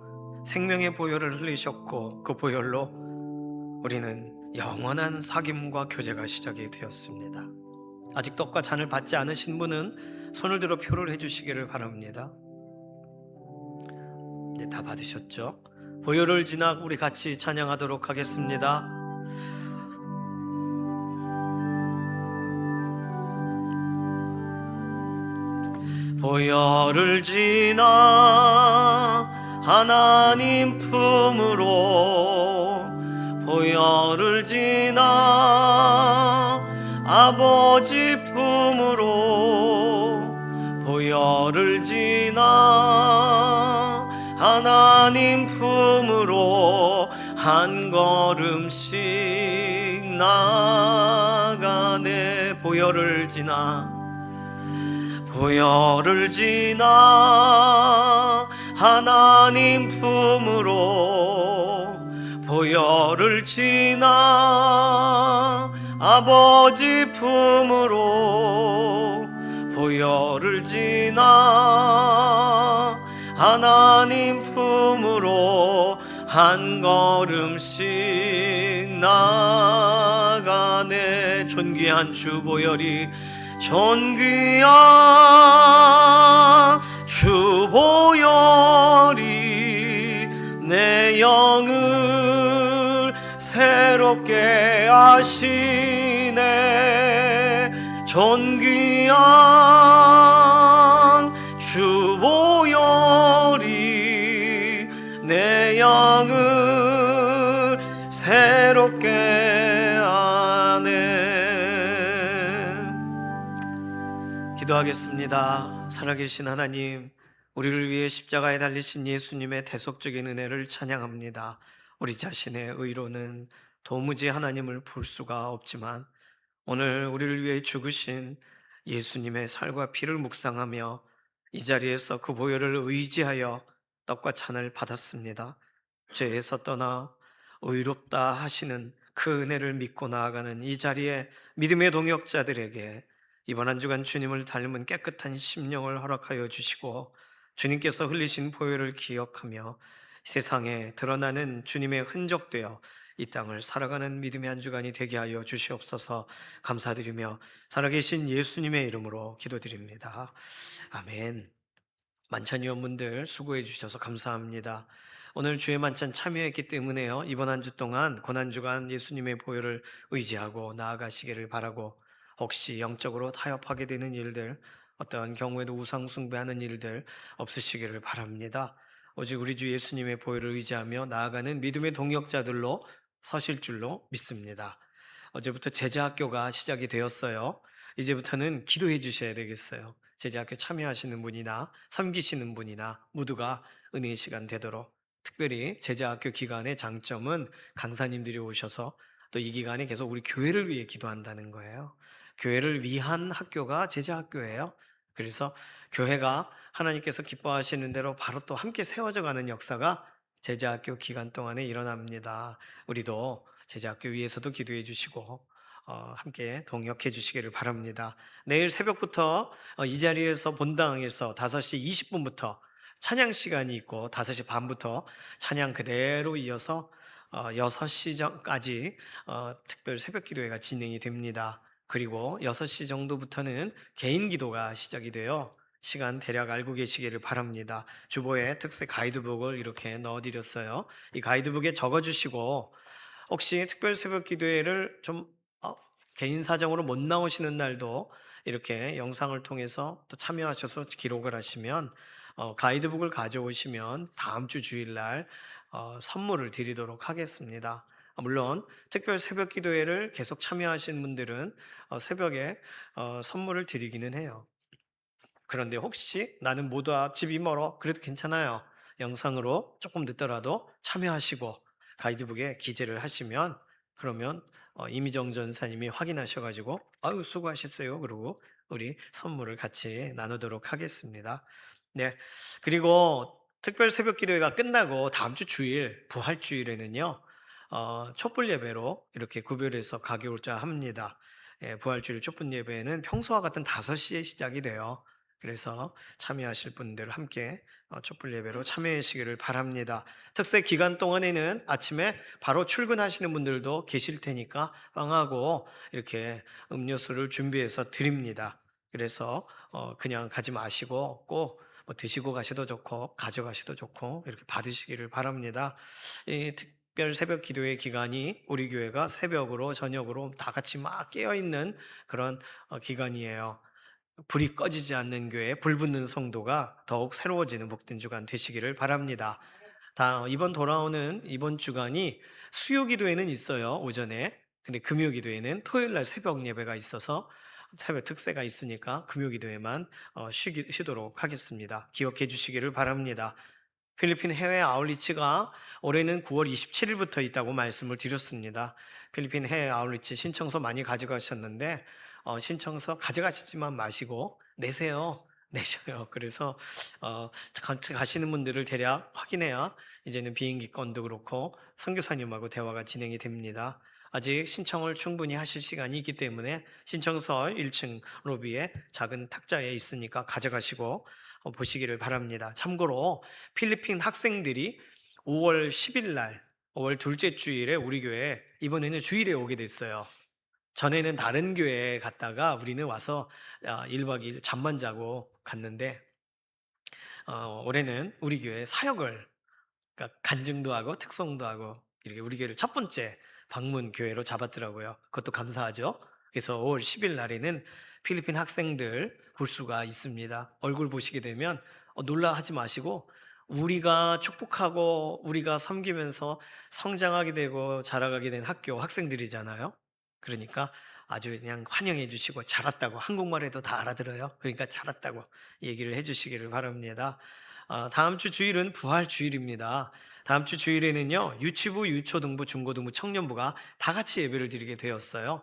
생명의 보혈을 흘리셨고 그 보혈로 우리는 영원한 사귐과 교제가 시작이 되었습니다. 아직 떡과 잔을 받지 않으신 분은 손을 들어 표를 해주시기를 바랍니다. 이제 다 받으셨죠? 보혈을 지나 우리 같이 찬양하도록 하겠습니다. 보혈을 지나 하나님 품으로, 보혈을 지나 아버지 품으로, 보혈을 지나 하나님 품으로 한 걸음씩 나가네. 보혈을 지나, 보혈을 지나 하나님 품으로 보혈을 지나 아버지 품으로 보혈을 지나 하나님 품으로 한 걸음씩 나가네. 존귀한 주 보혈이 존귀한 주 보혈이 내 영을 새롭게 하시네. 존귀한 주 보혈이 내 영을 새롭게 하네. 기도하겠습니다. 살아계신 하나님, 우리를 위해 십자가에 달리신 예수님의 대속적인 은혜를 찬양합니다. 우리 자신의 의로는 도무지 하나님을 볼 수가 없지만 오늘 우리를 위해 죽으신 예수님의 살과 피를 묵상하며 이 자리에서 그 보혈을 의지하여 떡과 잔을 받았습니다. 죄에서 떠나 의롭다 하시는 그 은혜를 믿고 나아가는 이 자리에 믿음의 동역자들에게 이번 한 주간 주님을 닮은 깨끗한 심령을 허락하여 주시고 주님께서 흘리신 보혈을 기억하며 세상에 드러나는 주님의 흔적되어 이 땅을 살아가는 믿음의 한 주간이 되게 하여 주시옵소서. 감사드리며 살아계신 예수님의 이름으로 기도드립니다. 아멘. 만찬위원분들 수고해 주셔서 감사합니다. 오늘 주의 만찬 참여했기 때문에요, 이번 한 주 동안 고난주간 예수님의 보혈을 의지하고 나아가시기를 바라고, 혹시 영적으로 타협하게 되는 일들, 어떠한 경우에도 우상숭배하는 일들 없으시기를 바랍니다. 오직 우리 주 예수님의 보혈을 의지하며 나아가는 믿음의 동역자들로 서실 줄로 믿습니다. 어제부터 제자학교가 시작이 되었어요. 이제부터는 기도해 주셔야 되겠어요. 제자학교 참여하시는 분이나 섬기시는 분이나 모두가 은혜의 시간 되도록, 특별히 제자학교 기간의 장점은 강사님들이 오셔서 또 이 기간에 계속 우리 교회를 위해 기도한다는 거예요. 교회를 위한 학교가 제자학교예요. 그래서 교회가 하나님께서 기뻐하시는 대로 바로 또 함께 세워져 가는 역사가 제자학교 기간 동안에 일어납니다. 우리도 제자학교 위에서도 기도해 주시고 함께 동역해 주시기를 바랍니다. 내일 새벽부터 이 자리에서 본당에서 5시 20분부터 찬양 시간이 있고 5시 반부터 찬양 그대로 이어서 6시까지 특별 새벽 기도회가 진행이 됩니다. 그리고 6시 정도부터는 개인 기도가 시작이 돼요. 시간 대략 알고 계시기를 바랍니다. 주보에 특색 가이드북을 이렇게 넣어드렸어요. 이 가이드북에 적어주시고, 혹시 특별 새벽 기도회를 좀 개인 사정으로 못 나오시는 날도 이렇게 영상을 통해서 또 참여하셔서 기록을 하시면 가이드북을 가져오시면 다음 주 주일날 선물을 드리도록 하겠습니다. 물론 특별 새벽 기도회를 계속 참여하신 분들은 새벽에 선물을 드리기는 해요. 그런데 혹시 나는 못 와, 집이 멀어, 그래도 괜찮아요. 영상으로 조금 늦더라도 참여하시고 가이드북에 기재를 하시면, 그러면 이미정 전사님이 확인하셔가지고 아유 수고하셨어요, 그러고 우리 선물을 같이 나누도록 하겠습니다. 네, 그리고 특별 새벽 기도회가 끝나고 다음 주 주일 부활주일에는요 촛불 예배로 이렇게 구별해서 가고자 합니다. 부활주일 촛불 예배는 평소와 같은 5시에 시작이 돼요. 그래서 참여하실 분들 함께 촛불 예배로 참여해 주시기를 바랍니다. 특세 기간 동안에는 아침에 바로 출근하시는 분들도 계실 테니까 빵하고 이렇게 음료수를 준비해서 드립니다. 그래서 그냥 가지 마시고 꼭 뭐 드시고 가셔도 좋고 가져가셔도 좋고 이렇게 받으시기를 바랍니다. 이 특별 새벽 기도회 기간이 우리 교회가 새벽으로 저녁으로 다 같이 막 깨어있는 그런 기간이에요. 불이 꺼지지 않는 교회, 불 붙는 성도가 더욱 새로워지는 복된 주간 되시기를 바랍니다. 이번 돌아오는 이번 주간이 수요 기도회는 있어요, 오전에. 근데 금요 기도회는 토요일 날 새벽 예배가 있어서 새벽 특세가 있으니까 금요 기도회만 쉬도록 하겠습니다. 기억해 주시기를 바랍니다. 필리핀 해외 아울리치가 올해는 9월 27일부터 있다고 말씀을 드렸습니다. 필리핀 해외 아울리치 신청서 많이 가져가셨는데 신청서 가져가시지만 마시고 내세요. 내셔요. 그래서 같이 가시는 분들을 대략 확인해야 이제는 비행기권도 그렇고 선교사님하고 대화가 진행이 됩니다. 아직 신청을 충분히 하실 시간이 있기 때문에 신청서 1층 로비에 작은 탁자에 있으니까 가져가시고 보시기를 바랍니다. 참고로 필리핀 학생들이 5월 10일 날, 5월 둘째 주일에 우리 교회 이번에는 주일에 오게 됐어요. 전에는 다른 교회에 갔다가 우리는 와서 1박 2일 잠만 자고 갔는데 올해는 우리 교회 사역을, 그러니까 간증도 하고 특송도 하고 이렇게 우리 교회를 첫 번째 방문 교회로 잡았더라고요. 그것도 감사하죠. 그래서 5월 10일 날에는 필리핀 학생들 볼 수가 있습니다. 얼굴 보시게 되면 놀라하지 마시고, 우리가 축복하고 우리가 섬기면서 성장하게 되고 자라가게 된 학교 학생들이잖아요. 그러니까 아주 그냥 환영해 주시고, 잘 왔다고, 한국말에도 다 알아들어요. 그러니까 잘 왔다고 얘기를 해 주시기를 바랍니다. 다음 주 주일은 부활 주일입니다. 다음 주 주일에는요, 유치부, 유초등부, 중고등부, 청년부가 다 같이 예배를 드리게 되었어요.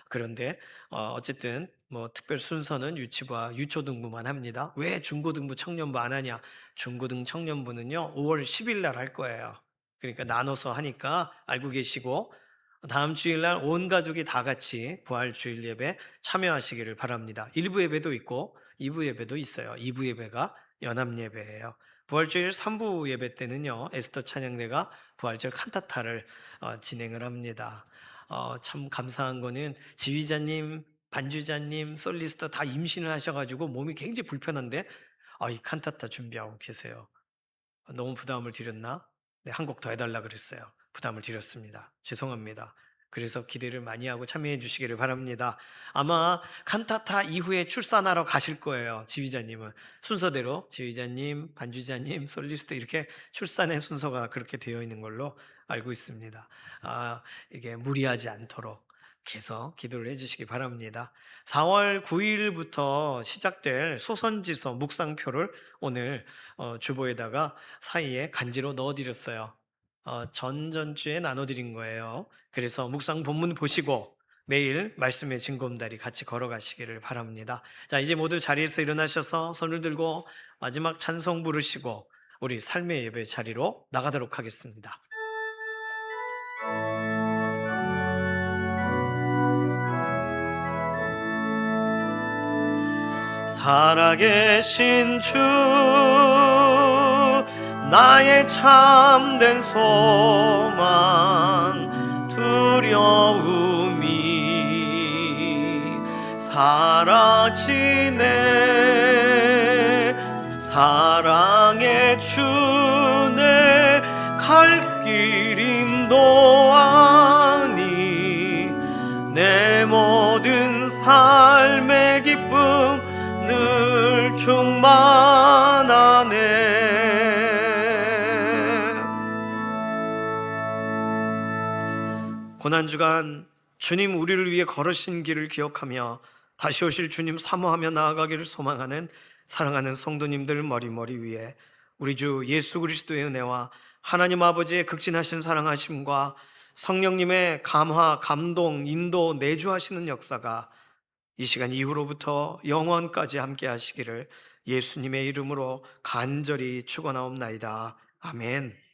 그런데 어쨌든 뭐 특별 순서는 유치부와 유초등부만 합니다. 왜 중고등부, 청년부 안 하냐? 중고등, 청년부는요 5월 10일 날 할 거예요. 그러니까 나눠서 하니까 알고 계시고, 다음 주일날 온 가족이 다 같이 부활 주일 예배 참여하시기를 바랍니다. 1부 예배도 있고 2부 예배도 있어요. 2부 예배가 연합 예배예요. 부활주일 3부 예배 때는요, 에스더 찬양대가 부활절 칸타타를 진행을 합니다. 참 감사한 거는 지휘자님, 반주자님, 솔리스트 다 임신을 하셔가지고 몸이 굉장히 불편한데 이 칸타타 준비하고 계세요. 너무 부담을 드렸나? 네, 한 곡 더 해달라 그랬어요. 부담을 드렸습니다. 죄송합니다. 그래서 기대를 많이 하고 참여해 주시기를 바랍니다. 아마 칸타타 이후에 출산하러 가실 거예요. 지휘자님은 순서대로 지휘자님, 반주자님, 솔리스트 이렇게 출산의 순서가 그렇게 되어 있는 걸로 알고 있습니다. 이게 무리하지 않도록 계속 기도를 해주시기 바랍니다. 4월 9일부터 시작될 소선지서 묵상표를 오늘 주보에다가 사이에 간지로 넣어드렸어요. 전전주에 나눠드린 거예요. 그래서 묵상 본문 보시고 매일 말씀의 증거음다리 같이 걸어가시기를 바랍니다. 자, 이제 모두 자리에서 일어나셔서 손을 들고 마지막 찬송 부르시고 우리 삶의 예배 자리로 나가도록 하겠습니다. 살아계신 주, 나의 참된 소망, 두려움이 사라지네. 사랑의 주내 갈 길 인도하니 내 모든 삶의 기쁨 늘 충만하네. 고난주간 주님 우리를 위해 걸으신 길을 기억하며 다시 오실 주님 사모하며 나아가기를 소망하는 사랑하는 성도님들 머리머리 위에 우리 주 예수 그리스도의 은혜와 하나님 아버지의 극진하신 사랑하심과 성령님의 감화, 감동, 인도, 내주하시는 역사가 이 시간 이후로부터 영원까지 함께 하시기를 예수님의 이름으로 간절히 축원하옵나이다. 아멘.